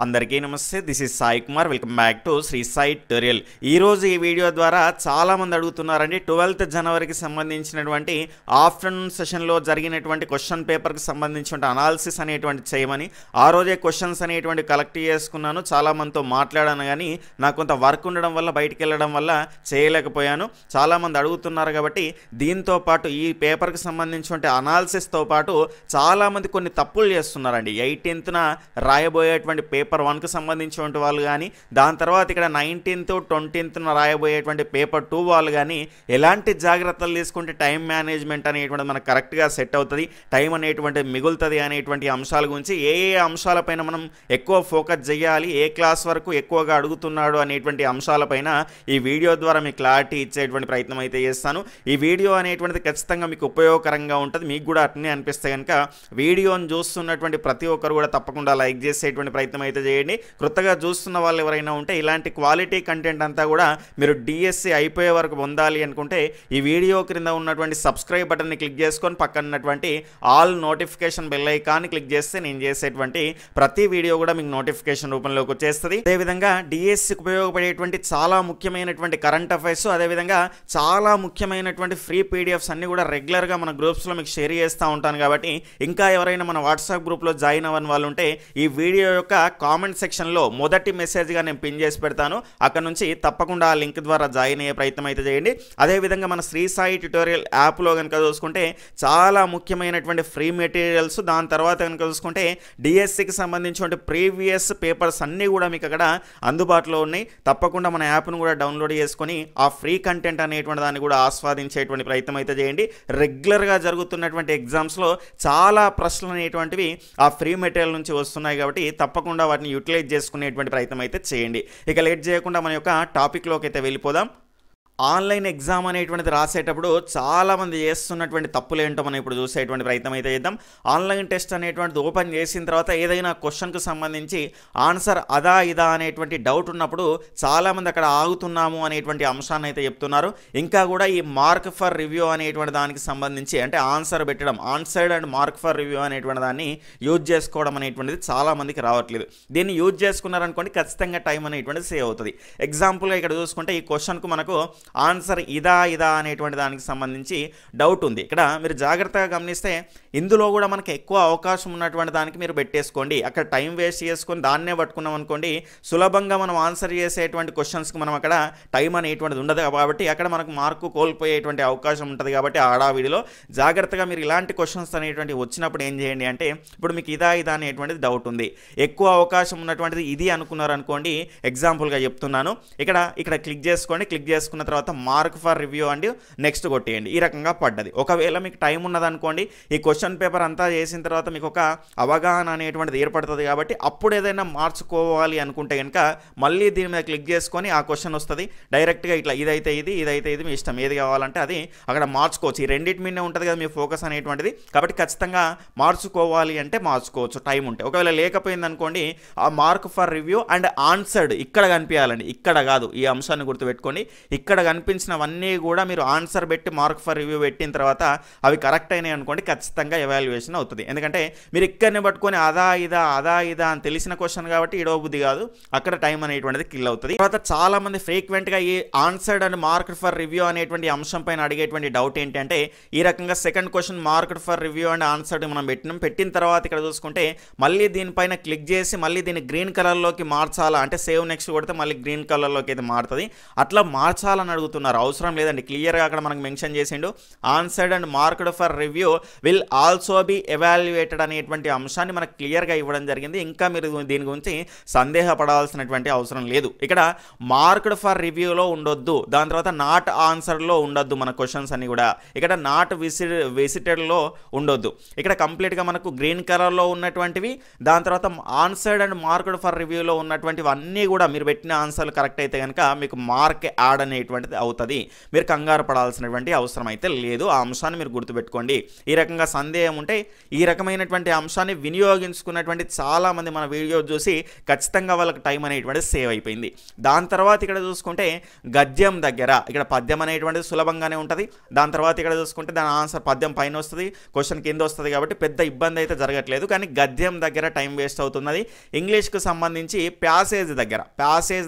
అందరికీ నమస్తే. This is Sai Kumar. Welcome back to Shri Sai tutorial. ఈరోజు ఈ వీడియో ద్వారా చాలామంది అడుగుతున్నారండి 12th జనవరికి సంబంధించినటువంటి ఆఫ్టర్నూన్ సెషన్లో జరిగినటువంటి క్వశ్చన్ పేపర్కి సంబంధించిన అనాలిసిస్ అనేటువంటి చేయమని. ఆ రోజే క్వశ్చన్స్ అనేటువంటి కలెక్ట్ చేసుకున్నాను, చాలామందితో మాట్లాడాను, కానీ నాకు కొంత వర్క్ ఉండడం వల్ల బయటికి వెళ్ళడం వల్ల చేయలేకపోయాను. చాలామంది అడుగుతున్నారు కాబట్టి దీంతో పాటు ఈ పేపర్కి సంబంధించిన అనాలిసిస్తో పాటు చాలామంది కొన్ని తప్పులు చేస్తున్నారండి. 18th రాయబోయేటువంటి పేపర్ 1కి సంబంధించినటువంటి వాళ్ళు కానీ, దాని తర్వాత ఇక్కడ 19th 20th రాయబోయేటువంటి పేపర్ 2 వాళ్ళు కానీ ఎలాంటి జాగ్రత్తలు తీసుకుంటే టైం మేనేజ్మెంట్ అనేటువంటిది మనకు కరెక్ట్గా సెట్ అవుతుంది, టైం అనేటువంటి మిగులుతుంది అనేటువంటి అంశాల గురించి, ఏ అంశాలపైన మనం ఎక్కువ ఫోకస్ చేయాలి, ఏ క్లాస్ వరకు ఎక్కువగా అడుగుతున్నాడు అనేటువంటి అంశాలపైన ఈ వీడియో ద్వారా మీకు క్లారిటీ ఇచ్చేటువంటి ప్రయత్నం అయితే చేస్తాను. ఈ వీడియో అనేటువంటిది ఖచ్చితంగా మీకు ఉపయోగకరంగా ఉంటుంది. మీకు కూడా అట్నే అనిపిస్తే కనుక వీడియోని చూస్తున్నటువంటి ప్రతి ఒక్కరు కూడా తప్పకుండా లైక్ చేసేటువంటి ప్రయత్నం అయితే చేయండి. కొత్తగా చూస్తున్న వాళ్ళు ఎవరైనా ఉంటే ఇలాంటి క్వాలిటీ కంటెంట్ అంతా కూడా మీరు డిఎస్సి అయిపోయే వరకు పొందాలి అనుకుంటే ఈ వీడియో క్రింద ఉన్నటువంటి సబ్స్క్రైబ్ బటన్ని క్లిక్ చేసుకొని పక్కన ఉన్నటువంటి all notification bell icon click చేస్తే నేను చేసేటువంటి ప్రతి వీడియో కూడా మీకు నోటిఫికేషన్ రూపంలోకి వచ్చేస్తుంది. అదేవిధంగా డిఎస్సికి ఉపయోగపడేటువంటి చాలా ముఖ్యమైనటువంటి కరెంట్ అఫైర్స్, అదేవిధంగా చాలా ముఖ్యమైనటువంటి ఫ్రీ పీడిఎఫ్స్ అన్ని కూడా రెగ్యులర్గా మన గ్రూప్స్లో మీకు షేర్ చేస్తూ ఉంటాను. కాబట్టి ఇంకా ఎవరైనా మన వాట్సాప్ గ్రూప్లో జాయిన్ అవ్వని వాళ్ళు ఉంటే ఈ వీడియో యొక్క కామెంట్ సెక్షన్లో మొదటి మెసేజ్గా నేను పిన్ చేసి పెడతాను. అక్కడ నుంచి తప్పకుండా ఆ లింక్ ద్వారా జాయిన్ అయ్యే ప్రయత్నం అయితే చేయండి. అదేవిధంగా మన శ్రీ సాయి ట్యూటోరియల్ యాప్లో కనుక చూసుకుంటే చాలా ముఖ్యమైనటువంటి ఫ్రీ మెటీరియల్స్, దాని తర్వాత కనుక చూసుకుంటే డిఎస్సికి సంబంధించిన ప్రీవియస్ పేపర్స్ అన్నీ కూడా మీకు అక్కడ అందుబాటులో ఉన్నాయి. తప్పకుండా మన యాప్ను కూడా డౌన్లోడ్ చేసుకొని ఆ ఫ్రీ కంటెంట్ అనేటువంటి దాన్ని కూడా ఆస్వాదించేటువంటి ప్రయత్నం అయితే చేయండి. రెగ్యులర్గా జరుగుతున్నటువంటి ఎగ్జామ్స్లో చాలా ప్రశ్నలు అనేటువంటివి ఆ ఫ్రీ మెటీరియల్ నుంచి వస్తున్నాయి కాబట్టి తప్పకుండా వాటిని యూటిలైజ్ చేసుకునేటువంటి ప్రయత్నం అయితే చేయండి. ఇక లేట్ చేయకుండా మన యొక్క టాపిక్లోకి అయితే వెళ్ళిపోదాం. ఆన్లైన్ ఎగ్జామ్ అనేటువంటిది రాసేటప్పుడు చాలామంది చేస్తున్నటువంటి తప్పులు ఏంటో మనం ఇప్పుడు చూసేటువంటి ప్రయత్నం అయితే చేద్దాం. ఆన్లైన్ టెస్ట్ అనేటువంటిది ఓపెన్ చేసిన తర్వాత ఏదైనా క్వశ్చన్కి సంబంధించి ఆన్సర్ అదా ఇదా అనేటువంటి డౌట్ ఉన్నప్పుడు చాలామంది అక్కడ ఆగుతున్నాము అనేటువంటి అంశాన్ని అయితే చెప్తున్నారు. ఇంకా కూడా ఈ మార్క్ ఫర్ రివ్యూ అనేటువంటి దానికి సంబంధించి, అంటే ఆన్సర్ పెట్టడం, answered and mark for review అనేటువంటి దాన్ని యూజ్ చేసుకోవడం అనేటువంటిది చాలామందికి రావట్లేదు. దీన్ని యూజ్ చేసుకున్నారనుకోండి ఖచ్చితంగా టైం అనేటువంటిది సేవ్ అవుతుంది. ఎగ్జాంపుల్గా ఇక్కడ చూసుకుంటే ఈ క్వశ్చన్కు మనకు ఆన్సర్ ఇదా అనేటువంటి దానికి సంబంధించి డౌట్ ఉంది. ఇక్కడ మీరు జాగ్రత్తగా గమనిస్తే ఇందులో కూడా మనకి ఎక్కువ అవకాశం ఉన్నటువంటి దానికి మీరు పెట్టేసుకోండి. అక్కడ టైం వేస్ట్ చేసుకొని దాన్నే పట్టుకున్నాం అనుకోండి, సులభంగా మనం ఆన్సర్ చేసేటువంటి క్వశ్చన్స్కి మనం అక్కడ టైం అనేటువంటిది ఉండదు కాబట్టి అక్కడ మనకు మార్కు కోల్పోయేటువంటి అవకాశం ఉంటుంది. కాబట్టి ఆడావిడిలో జాగ్రత్తగా మీరు ఇలాంటి క్వశ్చన్స్ అనేటువంటి వచ్చినప్పుడు ఏం చేయండి అంటే, ఇప్పుడు మీకు ఇదా అనేటువంటిది డౌట్ ఉంది, ఎక్కువ అవకాశం ఉన్నటువంటిది ఇది అనుకున్నారు అనుకోండి. ఎగ్జాంపుల్గా చెప్తున్నాను, ఇక్కడ క్లిక్ చేసుకోండి. క్లిక్ చేసుకున్న తర్వాత మార్క్ ఫర్ రివ్యూ అండి నెక్స్ట్ కొట్టేయండి. ఈ రకంగా పడ్డది. ఒకవేళ మీకు టైం ఉన్నదనుకోండి, ఈ క్వశ్చన్ పేపర్ అంతా చేసిన తర్వాత మీకు ఒక అవగాహన అనేటువంటిది ఏర్పడుతుంది కాబట్టి అప్పుడు ఏదైనా మార్చుకోవాలి అనుకుంటే కనుక మళ్ళీ దీని మీద క్లిక్ చేసుకొని ఆ క్వశ్చన్ వస్తుంది డైరెక్ట్గా ఇట్లా ఇదైతే ఇది మీ ఇష్టం, ఏది కావాలంటే అది అక్కడ మార్చుకోవచ్చు. ఈ రెండింటి మీదనే ఉంటుంది కదా మీ ఫోకస్ అనేటువంటిది. కాబట్టి ఖచ్చితంగా మార్చుకోవాలి అంటే మార్చుకోవచ్చు టైం ఉంటే. ఒకవేళ లేకపోయింది అనుకోండి, ఆ mark for review and answered ఇక్కడ కనిపించాలండి, ఇక్కడ కాదు. ఈ అంశాన్ని గుర్తుపెట్టుకోండి. ఇక్కడ కనిపించినవన్నీ కూడా మీరు ఆన్సర్ పెట్టి మార్క్ ఫర్ రివ్యూ పెట్టిన తర్వాత అవి కరెక్ట్ అయినాయి అనుకోండి, ఖచ్చితంగా ఎవాల్యుయేషన్ అవుతుంది. ఎందుకంటే మీరు ఇక్కడనే పట్టుకొని అదా ఇదా అని తెలిసిన క్వశ్చన్ కాబట్టి ఇడవ బుద్ధి కాదు, అక్కడ టైం అనేటువంటిది కిల్ అవుతుంది. తర్వాత చాలా మంది ఫ్రీక్వెంట్గా ఈ answered and marked for review అనేటువంటి అంశం పైన అడిగేటువంటి డౌట్ ఏంటంటే, ఈ రకంగా second question marked for review and answered మనం పెట్టిన తర్వాత ఇక్కడ చూసుకుంటే మళ్ళీ దీనిపైన క్లిక్ చేసి మళ్ళీ దీన్ని గ్రీన్ కలర్లోకి మార్చాలా అంటే సేవ్ నెక్స్ట్ కొడితే మళ్ళీ గ్రీన్ కలర్లోకి అయితే మారుతుంది. అట్లా మార్చాలని అడుగుతున్నారు. అవసరం లేదండి, క్లియర్గా అక్కడ మనకు మెన్షన్ చేసిండు answered and marked for review will also be evaluated అనేటువంటి అంశాన్ని మనకు క్లియర్గా ఇవ్వడం జరిగింది. ఇంకా మీరు దీని గురించి సందేహపడాల్సినటువంటి అవసరం లేదు. ఇక్కడ మార్క్డ్ ఫర్ రివ్యూలో ఉండొద్దు, దాని తర్వాత నాట్ ఆన్సర్లో ఉండొద్దు మన క్వశ్చన్స్ అన్ని కూడా. ఇక్కడ నాట్ విజిటెడ్లో ఉండొద్దు. ఇక్కడ కంప్లీట్గా మనకు గ్రీన్ కలర్లో ఉన్నటువంటివి, దాని తర్వాత ఆన్సర్డ్ అండ్ మార్క్డ్ ఫర్ రివ్యూలో ఉన్నటువంటివి అన్నీ కూడా మీరు పెట్టిన ఆన్సర్లు కరెక్ట్ అయితే కనుక మీకు మార్క్ యాడ్ అనేటువంటి అనేటువంటిది అవుతుంది. మీరు కంగారు పడాల్సినటువంటి అవసరం అయితే లేదు. ఆ అంశాన్ని మీరు గుర్తుపెట్టుకోండి. ఈ రకంగా సందేహం ఉంటే ఈ రకమైనటువంటి అంశాన్ని వినియోగించుకున్నటువంటి చాలామంది మన వీడియో చూసి ఖచ్చితంగా వాళ్ళకి టైం అనేటువంటిది సేవ్ అయిపోయింది. దాని తర్వాత ఇక్కడ చూసుకుంటే గద్యం దగ్గర ఇక్కడ పద్యం అనేటువంటిది సులభంగానే ఉంటుంది. దాని తర్వాత ఇక్కడ చూసుకుంటే దాని ఆన్సర్ పద్యం పైన వస్తుంది, క్వశ్చన్ కింద వస్తుంది కాబట్టి పెద్ద ఇబ్బంది అయితే జరగట్లేదు. కానీ గద్యం దగ్గర టైం వేస్ట్ అవుతున్నది. ఇంగ్లీష్కు సంబంధించి ప్యాసేజ్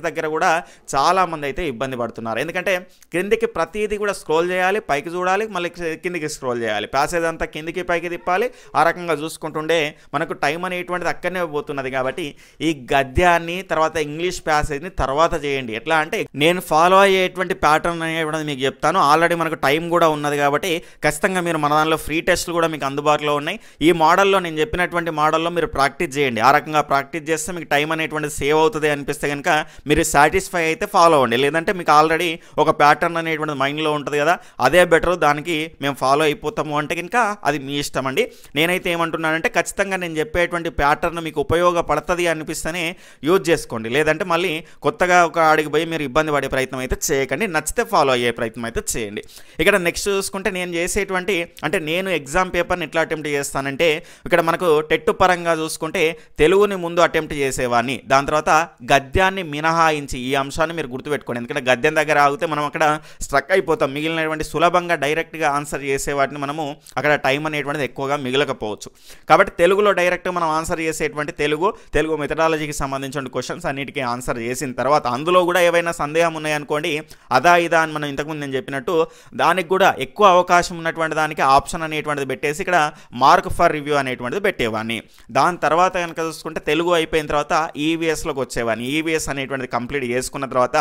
దగ్గర కూడా చాలామంది అయితే ఇబ్బంది పడుతున్నారు. ఎందుకంటే కిందికి ప్రతిదీ కూడా స్క్రోల్ చేయాలి, పైకి చూడాలి, మళ్ళీ కిందికి స్క్రోల్ చేయాలి, ప్యాసేజ్ అంతా కిందికి పైకి తిప్పాలి. ఆ రకంగా చూసుకుంటుండే మనకు టైం అనేటువంటిది అక్కడనే పోతున్నది. కాబట్టి ఈ గద్యాన్ని తర్వాత ఇంగ్లీష్ ప్యాసేజ్ని తర్వాత చేయండి. ఎట్లా అంటే నేను ఫాలో అయ్యేటువంటి ప్యాటర్న్ అనేటువంటిది మీకు చెప్తాను. ఆల్రెడీ మనకు టైం కూడా ఉన్నది కాబట్టి ఖచ్చితంగా మీరు మన దానిలో ఫ్రీ టెస్ట్లు కూడా మీకు అందుబాటులో ఉన్నాయి. ఈ మోడల్లో నేను చెప్పినటువంటి మోడల్లో మీరు ప్రాక్టీస్ చేయండి. ఆ రకంగా ప్రాక్టీస్ చేస్తే మీకు టైం అనేటువంటిది సేవ్ అవుతుంది అనిపిస్తే కనుక మీరు సాటిస్ఫై అయితే ఫాలో అవ్వండి. లేదంటే మీకు ఆల్రెడీ ఒక ప్యాటర్న్ అనేటువంటిది మైండ్లో ఉంటుంది కదా, అదే బెటర్, దానికి మేము ఫాలో అయిపోతాము అంటే కనుక అది మీ ఇష్టం అండి. నేనైతే ఏమంటున్నానంటే ఖచ్చితంగా నేను చెప్పేటువంటి ప్యాటర్న్ మీకు ఉపయోగపడుతుంది అనిపిస్తేనే యూజ్ చేసుకోండి. లేదంటే మళ్ళీ కొత్తగా ఒక ఆడికి పోయి మీరు ఇబ్బంది పడే ప్రయత్నం అయితే చేయకండి. నచ్చితే ఫాలో అయ్యే ప్రయత్నం అయితే చేయండి. ఇక్కడ నెక్స్ట్ చూసుకుంటే నేను చేసేటువంటి అంటే నేను ఎగ్జామ్ పేపర్ని ఎట్లా అటెంప్ట్ చేస్తానంటే ఇక్కడ మనకు టెట్ పరంగా చూసుకుంటే తెలుగుని ముందు అటెంప్ట్ చేసేవాడిని. దాని తర్వాత గద్యాన్ని మినహాయించి ఈ అంశాన్ని మీరు గుర్తుపెట్టుకోండి. ఎందుకంటే గద్యం దగ్గర ఆగితే మనం అక్కడ స్ట్రక్ అయిపోతాం. మిగిలినటువంటి సులభంగా డైరెక్ట్గా ఆన్సర్ చేసే వాటిని మనము అక్కడ టైం అనేటువంటిది ఎక్కువగా మిగలకపోవచ్చు. కాబట్టి తెలుగులో డైరెక్ట్గా మనం ఆన్సర్ చేసేటువంటి తెలుగు మెథడాలజీకి సంబంధించిన క్వశ్చన్స్ అన్నిటికీ ఆన్సర్ చేసిన తర్వాత అందులో కూడా ఏవైనా సందేహం ఉన్నాయనుకోండి, అదా ఇదా అని మనం ఇంతకుముందు నేను చెప్పినట్టు దానికి కూడా ఎక్కువ అవకాశం ఉన్నటువంటి దానికి ఆప్షన్ అనేటువంటిది పెట్టేసి ఇక్కడ మార్క్ ఫర్ రివ్యూ అనేటువంటిది పెట్టేవాడిని. దాని తర్వాత కనుక చూసుకుంటే తెలుగు అయిపోయిన తర్వాత ఈవీఎస్లోకి వచ్చేవాడిని. ఈవీఎస్ అనేటువంటిది కంప్లీట్ చేసుకున్న తర్వాత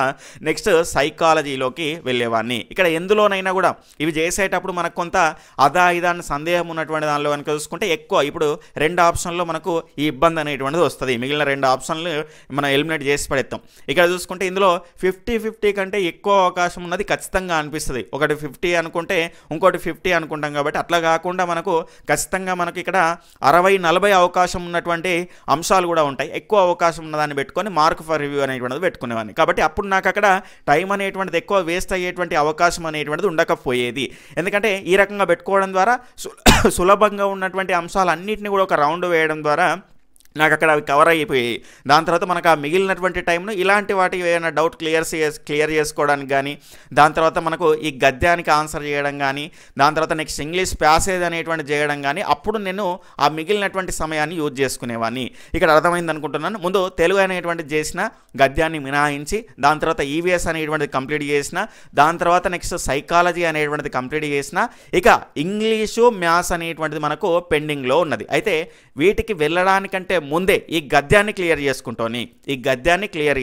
నెక్స్ట్ సైకాలజీలోకి వెళ్ళేవాడిని. ఇక్కడ ఎందులోనైనా కూడా ఇవి చేసేటప్పుడు మనకు కొంత అదా ఇదా అని సందేహం ఉన్నటువంటి దానిలో కనుక చూసుకుంటే ఎక్కువ ఇప్పుడు 2 ఆప్షన్లో మనకు ఈ ఇబ్బంది అనేటువంటిది వస్తుంది. మిగిలిన 2 ఆప్షన్లు మనం ఎలిమినేట్ చేసి పడేస్తాం. ఇక్కడ చూసుకుంటే ఇందులో 50-50 కంటే ఎక్కువ అవకాశం ఉన్నది ఖచ్చితంగా అనిపిస్తుంది. ఒకటి 50 అనుకుంటే ఇంకోటి 50 అనుకుంటాం. కాబట్టి అట్లా కాకుండా మనకు ఖచ్చితంగా మనకి ఇక్కడ 60-40 అవకాశం ఉన్నటువంటి అంశాలు కూడా ఉంటాయి. ఎక్కువ అవకాశం ఉన్నదాన్ని పెట్టుకొని మార్క్ ఫర్ రివ్యూ అనేటువంటిది పెట్టుకునేవాడిని. కాబట్టి అప్పుడు నాకు అక్కడ టైం అనేటువంటిది ఎక్కువ వేస్ట్ అయ్యేటువంటి అవకాశం అనేటువంటిది ఉండకపోయేది. ఎందుకంటే ఈ రకంగా పెట్టుకోవడం ద్వారా సులభంగా ఉన్నటువంటి అంశాలన్నింటినీ కూడా ఒక రౌండ్ వేయడం ద్వారా నాకు అక్కడ అవి కవర్ అయిపోయాయి. దాని తర్వాత మనకు ఆ మిగిలినటువంటి టైంను ఇలాంటి వాటి ఏమైనా డౌట్ క్లియర్ చేసుకోవడానికి కానీ, దాని తర్వాత మనకు ఈ గద్యానికి ఆన్సర్ చేయడం కానీ, దాని తర్వాత నెక్స్ట్ ఇంగ్లీష్ ప్యాసేజ్ అనేటువంటి చేయడం కానీ అప్పుడు నేను ఆ మిగిలినటువంటి సమయాన్ని యూజ్ చేసుకునేవాడిని. ఇక్కడ అర్థమైంది అనుకుంటున్నాను. ముందు తెలుగు అనేటువంటిది చేసిన, గద్యాన్ని మినహాయించి, దాని తర్వాత ఈవీఎస్ అనేటువంటిది కంప్లీట్ చేసిన, దాని తర్వాత నెక్స్ట్ సైకాలజీ అనేటువంటిది కంప్లీట్ చేసిన, ఇక ఇంగ్లీషు మ్యాథ్స్ అనేటువంటిది మనకు పెండింగ్లో ఉన్నది. అయితే వీటికి వెళ్ళడానికంటే ముందే ఈ గద్యాన్ని క్లియర్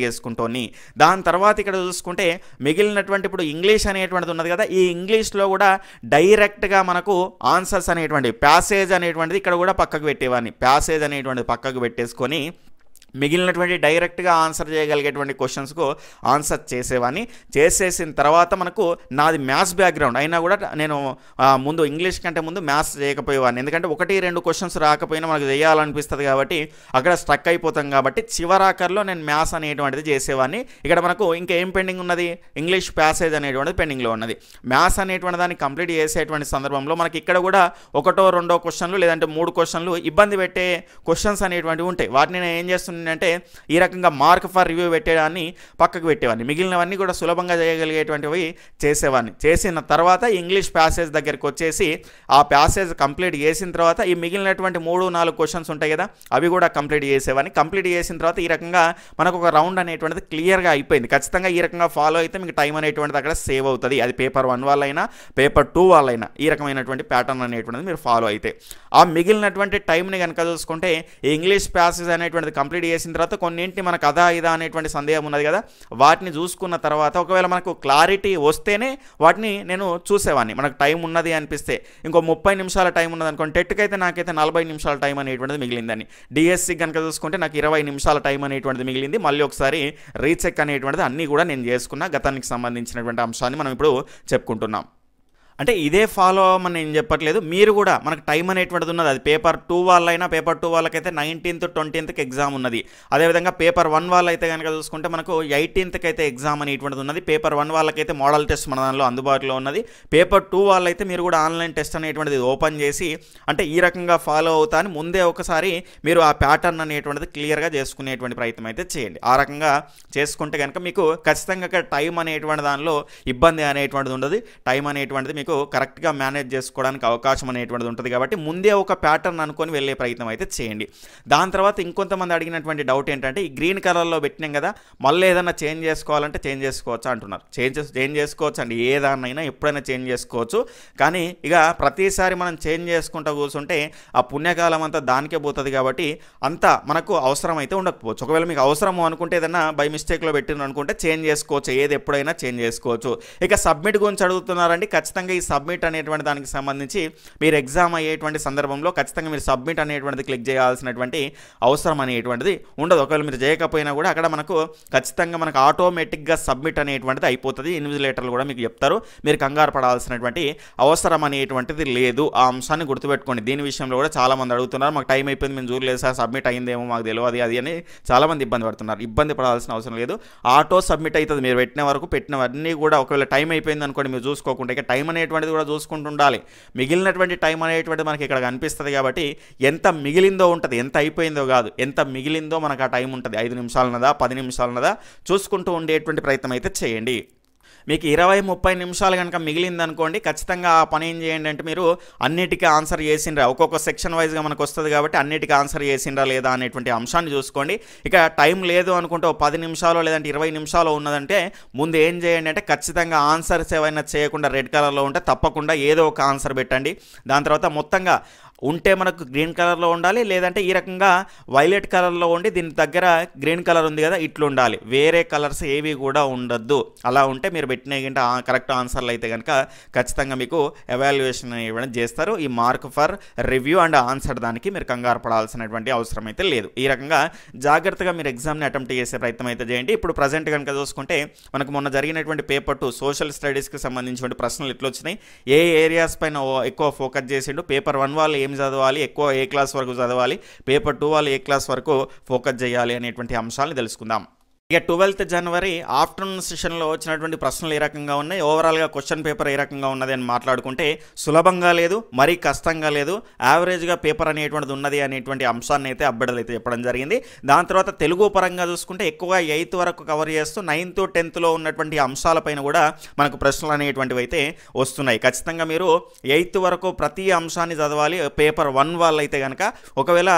చేసుకుంటోని దాని తర్వాత ఇక్కడ చూసుకుంటే మిగిలినటువంటి ఇప్పుడు ఇంగ్లీష్ అనేటువంటిది ఉన్నది కదా, ఈ ఇంగ్లీష్లో కూడా డైరెక్ట్గా మనకు ఆన్సర్స్ అనేటువంటి ప్యాసేజ్ అనేటువంటిది ఇక్కడ కూడా పక్కకు పెట్టేవాడిని. ప్యాసేజ్ అనేటువంటిది పక్కకు పెట్టేసుకొని మిగిలినటువంటి డైరెక్ట్గా ఆన్సర్ చేయగలిగేటువంటి క్వశ్చన్స్కు ఆన్సర్ చేసేవాడిని. చేసేసిన తర్వాత మనకు నాది మ్యాథ్స్ బ్యాక్గ్రౌండ్ అయినా కూడా నేను ముందు ఇంగ్లీష్ కంటే ముందు మ్యాథ్స్ చేయకపోయేవాడిని. ఎందుకంటే 1-2 క్వశ్చన్స్ రాకపోయినా మనకు చేయాలనిపిస్తుంది కాబట్టి అక్కడ స్ట్రక్ అయిపోతాం. కాబట్టి చివరాకర్లో నేను మ్యాథ్స్ అనేటువంటిది చేసేవాడిని. ఇక్కడ మనకు ఇంకేం పెండింగ్ ఉన్నది, ఇంగ్లీష్ ప్యాసేజ్ అనేటువంటిది పెండింగ్లో ఉన్నది. మ్యాథ్స్ అనేటువంటి దాన్ని కంప్లీట్ చేసేటువంటి సందర్భంలో మనకి ఇక్కడ కూడా 1-2 క్వశ్చన్లు లేదంటే 3 క్వశ్చన్లు ఇబ్బంది పెట్టే క్వశ్చన్స్ అనేటువంటివి ఉంటాయి. వాటిని నేను ఏం చేస్తున్నాను అంటే ఈ రకంగా మార్క్ ఫర్ రివ్యూ పెట్టేదాన్ని పక్కకు పెట్టేవాడిని. మిగిలినవన్నీ కూడా సులభంగా చేయగలిగేటువంటివి చేసేవాడిని. చేసిన తర్వాత ఇంగ్లీష్ ప్యాసేజ్ దగ్గరికి వచ్చేసి ఆ ప్యాసేజ్ కంప్లీట్ చేసిన తర్వాత ఈ మిగిలినటువంటి 3-4 క్వశ్చన్స్ ఉంటాయి కదా, అవి కూడా కంప్లీట్ చేసేవాడిని. కంప్లీట్ చేసిన తర్వాత ఈ రకంగా మనకు ఒక రౌండ్ అనేటువంటిది క్లియర్గా అయిపోయింది. ఖచ్చితంగా ఈ రకంగా ఫాలో అయితే మీకు టైం అనేటువంటిది అక్కడ సేవ్ అవుతుంది. అది పేపర్ 1 వాళ్ళైనా పేపర్ 2 వాళ్ళైనా ఈ రకమైనటువంటి ప్యాటర్న్ అనేటువంటిది మీరు ఫాలో అయితే ఆ మిగిలినటువంటి టైంని కనుక చూసుకుంటే ఈ ఇంగ్లీష్ ప్యాసేజ్ అనేటువంటిది కంప్లీట్ చేసిన తర్వాత కొన్నింటిని మనకు అదా ఇదా అనేటువంటి సందేహం ఉన్నది కదా, వాటిని చూసుకున్న తర్వాత ఒకవేళ మనకు క్లారిటీ వస్తేనే వాటిని నేను చూసేవాడిని. మనకు టైం ఉన్నది అనిపిస్తే ఇంకో 30 నిమిషాల టైం ఉన్నది అనుకోండి, టెట్కి అయితే నాకైతే 40 నిమిషాల టైం అనేటువంటిది మిగిలిందని. డిఎస్సి కనుక చూసుకుంటే నాకు 20 నిమిషాల టైం అనేటువంటిది మిగిలింది. మళ్ళీ ఒకసారి రీచెక్ అనేటువంటిది అన్నీ కూడా నేను చేసుకున్నా. గతానికి సంబంధించినటువంటి అంశాన్ని మనం ఇప్పుడు చెప్పుకుంటున్నాం. అంటే ఇదే ఫాలో అవ్వమని నేను చెప్పట్లేదు. మీరు కూడా మనకు టైం అనేటువంటిది ఉన్నది. అది పేపర్ 2 వాళ్ళైనా పేపర్ 2 వాళ్ళకైతే 19th 20th ఎగ్జామ్ ఉన్నది. అదేవిధంగా పేపర్ 1 వాళ్ళు అయితే కనుక చూసుకుంటే మనకు 18th అయితే ఎగ్జామ్ అనేటువంటిది ఉన్నది. పేపర్ 1 వాళ్ళకైతే మోడల్ టెస్ట్ మన దానిలో అందుబాటులో ఉన్నది. పేపర్ 2 వాళ్ళైతే మీరు కూడా ఆన్లైన్ టెస్ట్ అనేటువంటిది ఓపెన్ చేసి అంటే ఈ రకంగా ఫాలో అవుతా అని ముందే ఒకసారి మీరు ఆ ప్యాటర్న్ అనేటువంటిది క్లియర్గా చేసుకునేటువంటి ప్రయత్నం అయితే చేయండి. ఆ రకంగా చేసుకుంటే కనుక మీకు ఖచ్చితంగా టైం అనేటువంటి దానిలో ఇబ్బంది అనేటువంటిది ఉండదు. టైం అనేటువంటిది మీకు కరెక్ట్గా మేనేజ్ చేసుకోవడానికి అవకాశం అనేటువంటిది ఉంటుంది. కాబట్టి ముందే ఒక ప్యాటర్న్ అనుకొని వెళ్ళే ప్రయత్నం అయితే చేయండి. దాని తర్వాత ఇంకొంతమంది అడిగినటువంటి డౌట్ ఏంటంటే ఈ గ్రీన్ కలర్లో పెట్టినాం కదా, మళ్ళీ ఏదైనా చేంజ్ చేసుకోవాలంటే చేంజ్ చేసుకోవచ్చా అంటున్నారు. చేంజ్ చేసుకోవచ్చు అండి, ఏదాన్నైనా ఎప్పుడైనా చేంజ్ చేసుకోవచ్చు. కానీ ఇక ప్రతిసారి మనం చేంజ్ చేసుకుంటూ కూర్చుంటే ఆ పుణ్యకాలం అంతా దానికే పోతుంది. కాబట్టి అంత మనకు అవసరం అయితే ఉండకపోవచ్చు. ఒకవేళ మీకు అవసరము అనుకుంటే ఏదైనా బై మిస్టేక్లో పెట్టిన అనుకుంటే చేంజ్ చేసుకోవచ్చు, ఏది ఎప్పుడైనా చేంజ్ చేసుకోవచ్చు. ఇక సబ్మిట్ గురించి అడుగుతున్నారండి. ఖచ్చితంగా ఈ సబ్మిట్ అనేటువంటి దానికి సంబంధించి మీరు ఎగ్జామ్ అయ్యేటువంటి సందర్భంలో ఖచ్చితంగా మీరు సబ్మిట్ అనేటువంటిది క్లిక్ చేయాల్సినటువంటి అవసరం అనేటువంటిది ఉండదు. ఒకవేళ మీరు చేయకపోయినా కూడా అక్కడ మనకు ఖచ్చితంగా మనకు ఆటోమేటిక్గా సబ్మిట్ అనేటువంటిది అయిపోతుంది. ఇన్విజిలేటర్లు కూడా మీకు చెప్తారు. మీరు కంగారు పడాల్సినటువంటి అవసరం అనేటువంటిది లేదు. ఆ అంశాన్ని గుర్తుపెట్టుకోండి. దీని విషయంలో కూడా చాలామంది అడుగుతున్నారు, మాకు టైం అయిపోయింది, మేము చూడలేదు సార్, సబ్మిట్ అయిందేమో మాకు తెలియదు అది అని చాలామంది ఇబ్బంది పడుతున్నారు. ఇబ్బంది పడాల్సిన అవసరం లేదు. ఆటో సబ్మిట్ అవుతుంది. మీరు పెట్టిన వరకు పెట్టినవన్నీ కూడా ఒకవేళ టైం అయిపోయింది అనుకోండి మీరు చూసుకోకుండా, ఇక టైం అనేటువంటిది కూడా చూసుకుంటూ ఉండాలి. మిగిలినటువంటి టైం అనేటువంటిది మనకి ఇక్కడ కనిపిస్తుంది. కాబట్టి ఎంత మిగిలిందో ఉంటుంది, ఎంత అయిపోయిందో కాదు, ఎంత మిగిలిందో మనకు ఆ టైం ఉంటుంది. 5 నిమిషాలున్నదా 10 నిమిషాలున్నదా చూసుకుంటూ ఉండేటువంటి ప్రయత్నం అయితే చేయండి. మీకు 20-30 నిమిషాలు కనుక మిగిలిందనుకోండి, ఖచ్చితంగా ఆ పని ఏం చేయండి అంటే మీరు అన్నిటికీ ఆన్సర్ చేసిండ్రా, ఒక్కొక్క సెక్షన్ వైజ్గా మనకు వస్తుంది కాబట్టి అన్నిటికీ ఆన్సర్ చేసిండ్రా లేదా అనేటువంటి అంశాన్ని చూసుకోండి. ఇక టైం లేదు అనుకుంటే 10 నిమిషాలు లేదంటే 20 నిమిషాలు ఉన్నదంటే ముందు ఏం చేయండి అంటే ఖచ్చితంగా ఆన్సర్స్ ఏవైనా చేయకుండా రెడ్ కలర్లో ఉంటే తప్పకుండా ఏదో ఒక ఆన్సర్ పెట్టండి. దాని తర్వాత మొత్తంగా ఉంటే మనకు గ్రీన్ కలర్లో ఉండాలి, లేదంటే ఈ రకంగా వైలెట్ కలర్లో ఉండి దీని దగ్గర గ్రీన్ కలర్ ఉంది కదా ఇట్లా ఉండాలి. వేరే కలర్స్ ఏవి కూడా ఉండద్దు. అలా ఉంటే మీరు పెట్టిన గంట కరెక్ట్ ఆన్సర్లు అయితే కనుక ఖచ్చితంగా మీకు ఎవాల్యుయేషన్ ఇవ్వడం చేస్తారు. ఈ mark for review and answer దానికి మీరు కంగారు పడాల్సినటువంటి అవసరం అయితే లేదు. ఈ రకంగా జాగ్రత్తగా మీరు ఎగ్జామ్ని అటెంప్ట్ చేసే ప్రయత్నం అయితే చేయండి. ఇప్పుడు ప్రజెంట్ కనుక చూసుకుంటే మనకు మొన్న జరిగినటువంటి పేపర్ 2 సోషల్ స్టడీస్కి సంబంధించిన ప్రశ్నలు ఎట్లా వచ్చినాయి, ఏ ఏరియాస్ పైన ఎక్కువ ఫోకస్ చేసిండు, పేపర్ 1 వాళ్ళు ఏం చదవాలి, ఎక్కువ ఏ క్లాస్ వరకు చదవాలి, పేపర్ 2 వాళ్ళు ఏ క్లాస్ వరకు ఫోకస్ చేయాలి అనేటువంటి అంశాలను తెలుసుకుందాం. ఇక 12th జనవరి ఆఫ్టర్నూన్ సెషన్లో వచ్చినటువంటి ప్రశ్నలు ఏ రకంగా ఉన్నాయి, ఓవరాల్గా క్వశ్చన్ పేపర్ ఏ రకంగా ఉన్నది అని మాట్లాడుకుంటే సులభంగా లేదు, మరీ కష్టంగా లేదు, యావరేజ్గా పేపర్ అనేటువంటిది ఉన్నది అనేటువంటి అంశాన్ని అయితే అబ్బడలు అయితే చెప్పడం జరిగింది. దాని తర్వాత తెలుగు పరంగా చూసుకుంటే ఎక్కువగా 8th వరకు కవర్ చేస్తూ 9th 10thలో ఉన్నటువంటి అంశాలపైన కూడా మనకు ప్రశ్నలు అనేటువంటివి అయితే వస్తున్నాయి. ఖచ్చితంగా మీరు 8th వరకు ప్రతి అంశాన్ని చదవాలి. పేపర్ 1 వాళ్ళు అయితే కనుక ఒకవేళ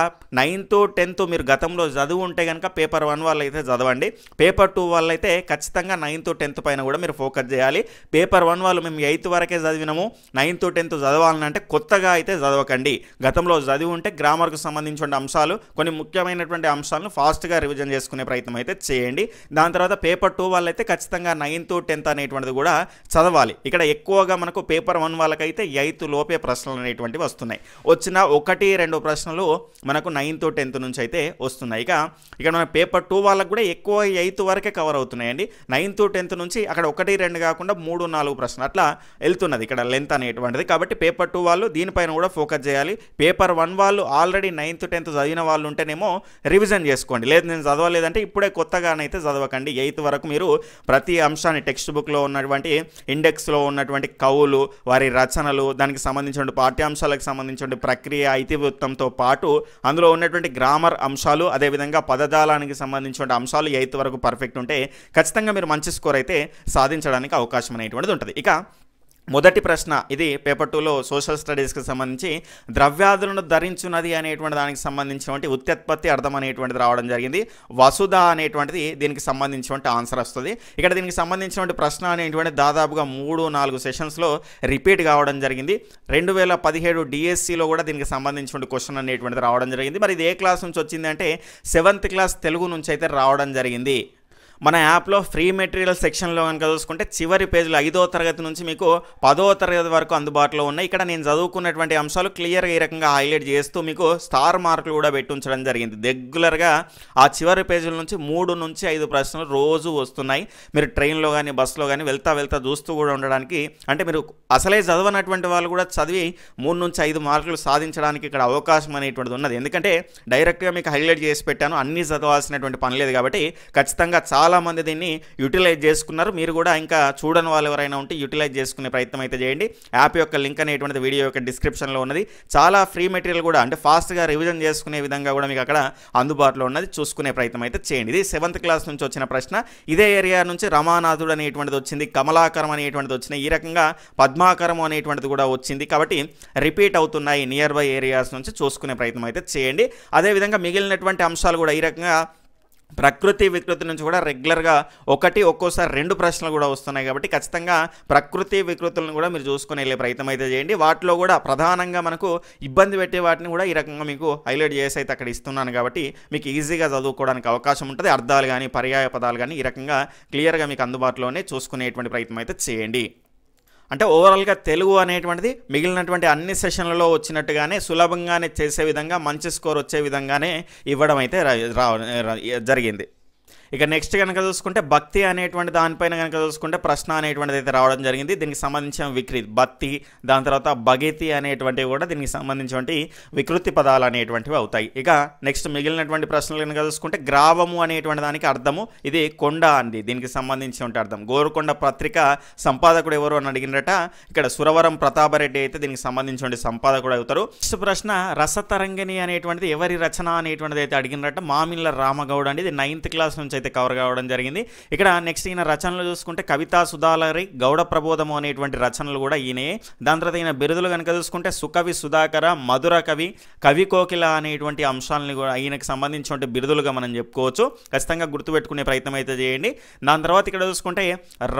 9th 10th మీరు గతంలో చదువు ఉంటే కనుక పేపర్ 1 వాళ్ళు అయితే చదవండి. పేపర్ 2 వాళ్ళు అయితే ఖచ్చితంగా 9th 10th పైన కూడా మీరు ఫోకస్ చేయాలి. పేపర్ 1 వాళ్ళు మేము 8th వరకే చదివినాము, 9th 10th చదవాలంటే కొత్తగా అయితే చదవకండి. గతంలో చదివి ఉంటే గ్రామర్కు సంబంధించిన అంశాలు కొన్ని ముఖ్యమైనటువంటి అంశాలను ఫాస్ట్గా రివిజన్ చేసుకునే ప్రయత్నం అయితే చేయండి. దాని తర్వాత పేపర్ 2 వాళ్ళైతే ఖచ్చితంగా 9th 10th అనేటువంటిది కూడా చదవాలి. ఇక్కడ ఎక్కువగా మనకు పేపర్ 1 వాళ్ళకైతే 8th లోపే ప్రశ్నలు అనేటువంటివి వస్తున్నాయి. వచ్చిన 1-2 ప్రశ్నలు మనకు 9th 10th నుంచి అయితే వస్తున్నాయి. ఇక మన పేపర్ 2 వాళ్ళకు కూడా ఎక్కువ 8th వరకే కవర్ అవుతున్నాయండి. 9th 10th నుంచి అక్కడ 1-2 కాకుండా 3-4 ప్రశ్నలు అట్లా వెళ్తున్నది ఇక్కడ లెంత్ అనేటువంటిది. కాబట్టి పేపర్ 2 వాళ్ళు దీనిపైన కూడా ఫోకస్ చేయాలి. పేపర్ 1 వాళ్ళు ఆల్రెడీ 9th 10th చదివిన వాళ్ళు ఉంటేనేమో రివిజన్ చేసుకోండి. లేదు నేను చదవలేదంటే ఇప్పుడే కొత్తగానైతే చదవకండి. 8th వరకు మీరు ప్రతి అంశాన్ని టెక్స్ట్ బుక్లో ఉన్నటువంటి ఇండెక్స్లో ఉన్నటువంటి కవులు, వారి రచనలు, దానికి సంబంధించిన పాఠ్యాంశాలకు సంబంధించిన ప్రక్రియ, ఇతివృత్తంతో పాటు అందులో ఉన్నటువంటి గ్రామర్ అంశాలు, అదేవిధంగా పదజాలానికి సంబంధించిన అంశాలు 8th వరకు పర్ఫెక్ట్ ఉంటే ఖచ్చితంగా మీరు మంచి స్కోర్ అయితే సాధించడానికి అవకాశం అనేటువంటిది ఉంటుంది. ఇక మొదటి ప్రశ్న ఇది పేపర్ 2లో సోషల్ స్టడీస్కి సంబంధించి ద్రవ్యాదులను ధరించున్నది అనేటువంటి దానికి సంబంధించినటువంటి ఉత్పత్తి అర్థం అనేటువంటిది రావడం జరిగింది. వసుధ అనేటువంటిది దీనికి సంబంధించినటువంటి ఆన్సర్ వస్తుంది. ఇక్కడ దీనికి సంబంధించినటువంటి ప్రశ్న అనేటువంటి దాదాపుగా 3-4 సెషన్స్లో రిపీట్ కావడం జరిగింది. 2017 డిఎస్సిలో కూడా దీనికి సంబంధించినటువంటి క్వశ్చన్ అనేటువంటిది రావడం జరిగింది. మరి ఇది ఏ క్లాస్ నుంచి వచ్చింది అంటే 7th క్లాస్ తెలుగు నుంచి అయితే రావడం జరిగింది. మన యాప్లో ఫ్రీ మెటీరియల్ సెక్షన్లో కనుక చూసుకుంటే చివరి పేజీలో 5వ తరగతి నుంచి మీకు 10వ తరగతి వరకు అందుబాటులో ఉన్నాయి. ఇక్కడ నేను చదువుకున్నటువంటి అంశాలు క్లియర్గా ఈ రకంగా హైలైట్ చేస్తూ మీకు స్టార్ మార్కులు కూడా పెట్టి ఉంచడం జరిగింది. రెగ్యులర్గా ఆ చివరి పేజీల నుంచి 3 నుంచి 5 ప్రశ్నలు రోజు వస్తున్నాయి. మీరు ట్రైన్లో కానీ బస్సులో కానీ వెళ్తా చూస్తూ కూడా ఉండడానికి, అంటే మీరు అసలే చదవనటువంటి వాళ్ళు కూడా చదివి 3 నుంచి 5 మార్కులు సాధించడానికి ఇక్కడ అవకాశం అనేటువంటిది ఉన్నది. ఎందుకంటే డైరెక్ట్గా మీకు హైలైట్ చేసి పెట్టాను, అన్నీ చదవాల్సినటువంటి పని లేదు కాబట్టి ఖచ్చితంగా చాలామంది దీన్ని యూటిలైజ్ చేసుకున్నారు. మీరు కూడా ఇంకా చూడని వాళ్ళు ఎవరైనా ఉంటే యూటిలైజ్ చేసుకునే ప్రయత్నం అయితే చేయండి. యాప్ యొక్క లింక్ అనేటువంటిది వీడియో యొక్క డిస్క్రిప్షన్లో ఉన్నది. చాలా ఫ్రీ మెటీరియల్ కూడా, అంటే ఫాస్ట్గా రివిజన్ చేసుకునే విధంగా కూడా మీకు అక్కడ అందుబాటులో ఉన్నది. చూసుకునే ప్రయత్నం అయితే చేయండి. ఇది 7th క్లాస్ నుంచి వచ్చిన ప్రశ్న. ఇదే ఏరియా నుంచి రమానాథుడు అనేటువంటిది వచ్చింది, కమలాకరం అనేటువంటిది వచ్చినాయి, ఈ రకంగా పద్మాకరం అనేటువంటిది కూడా వచ్చింది. కాబట్టి రిపీట్ అవుతున్నాయి నియర్ బై ఏరియాస్ నుంచి. చూసుకునే ప్రయత్నం అయితే చేయండి. అదేవిధంగా మిగిలినటువంటి అంశాలు కూడా ఈ రకంగా ప్రకృతి వికృతి నుంచి కూడా రెగ్యులర్గా ఒక్కోసారి 2 ప్రశ్నలు కూడా వస్తున్నాయి. కాబట్టి ఖచ్చితంగా ప్రకృతి వికృతులను కూడా మీరు చూసుకుని వెళ్ళే ప్రయత్నం అయితే చేయండి. వాటిలో కూడా ప్రధానంగా మనకు ఇబ్బంది పెట్టే వాటిని కూడా ఈ రకంగా మీకు హైలైట్ చేసి అయితే అక్కడ ఇస్తున్నాను. కాబట్టి మీకు ఈజీగా చదువుకోవడానికి అవకాశం ఉంటుంది. అర్థాలు కానీ పర్యాయ పదాలు కానీ ఈ రకంగా క్లియర్గా మీకు అందుబాటులోనే చూసుకునేటువంటి ప్రయత్నం అయితే చేయండి. అంటే ఓవరాల్గా తెలుగు అనేటువంటిది మిగిలినటువంటి అన్ని సెషన్లలో వచ్చినట్టుగానే సులభంగానే చేసే విధంగా, మంచి స్కోర్ వచ్చే విధంగానే ఇవ్వడం అయితే జరిగింది. ఇక నెక్స్ట్ కనుక చూసుకుంటే భక్తి అనేటువంటి దానిపైన కనుక చూసుకుంటే ప్రశ్న అనేటువంటిది అయితే రావడం జరిగింది. దీనికి సంబంధించిన భక్తి, దాని తర్వాత భగతి అనేటువంటివి కూడా దీనికి సంబంధించినటువంటి వికృతి పదాలు అనేటువంటివి అవుతాయి. ఇక నెక్స్ట్ మిగిలినటువంటి ప్రశ్నలు కనుక చూసుకుంటే గ్రావము అనేటువంటి దానికి అర్థము, ఇది కొండ అండి, దీనికి సంబంధించిన అర్థం. గోరుకొండ పత్రిక సంపాదకుడు ఎవరు అని అడిగినట, ఇక్కడ సురవరం ప్రతాపరెడ్డి అయితే దీనికి సంబంధించిన సంపాదకుడు అవుతారు. నెక్స్ట్ ప్రశ్న రసతరంగిణి అనేటువంటిది ఎవరి రచన అనేటువంటిది అయితే అడిగినట, మామిళ్ళ రామగౌడ్ అండి. ఇది 9th క్లాస్ నుంచి అయితే కవర్ కావడం జరిగింది. ఇక్కడ నెక్స్ట్ ఈయన రచనలు చూసుకుంటే కవితా సుధాలరి, గౌడ ప్రబోధము అనేటువంటి రచనలు కూడా ఈయనే. దాని తర్వాత ఈయన బిరుదులు కనుక చూసుకుంటే సుకవి సుధాకర, మధుర కవి, కవి కోకిల అనేటువంటి అంశాలని కూడా ఈయనకు సంబంధించిన బిరుదులుగా మనం చెప్పుకోవచ్చు. ఖచ్చితంగా గుర్తుపెట్టుకునే ప్రయత్నం అయితే చేయండి. దాని తర్వాత ఇక్కడ చూసుకుంటే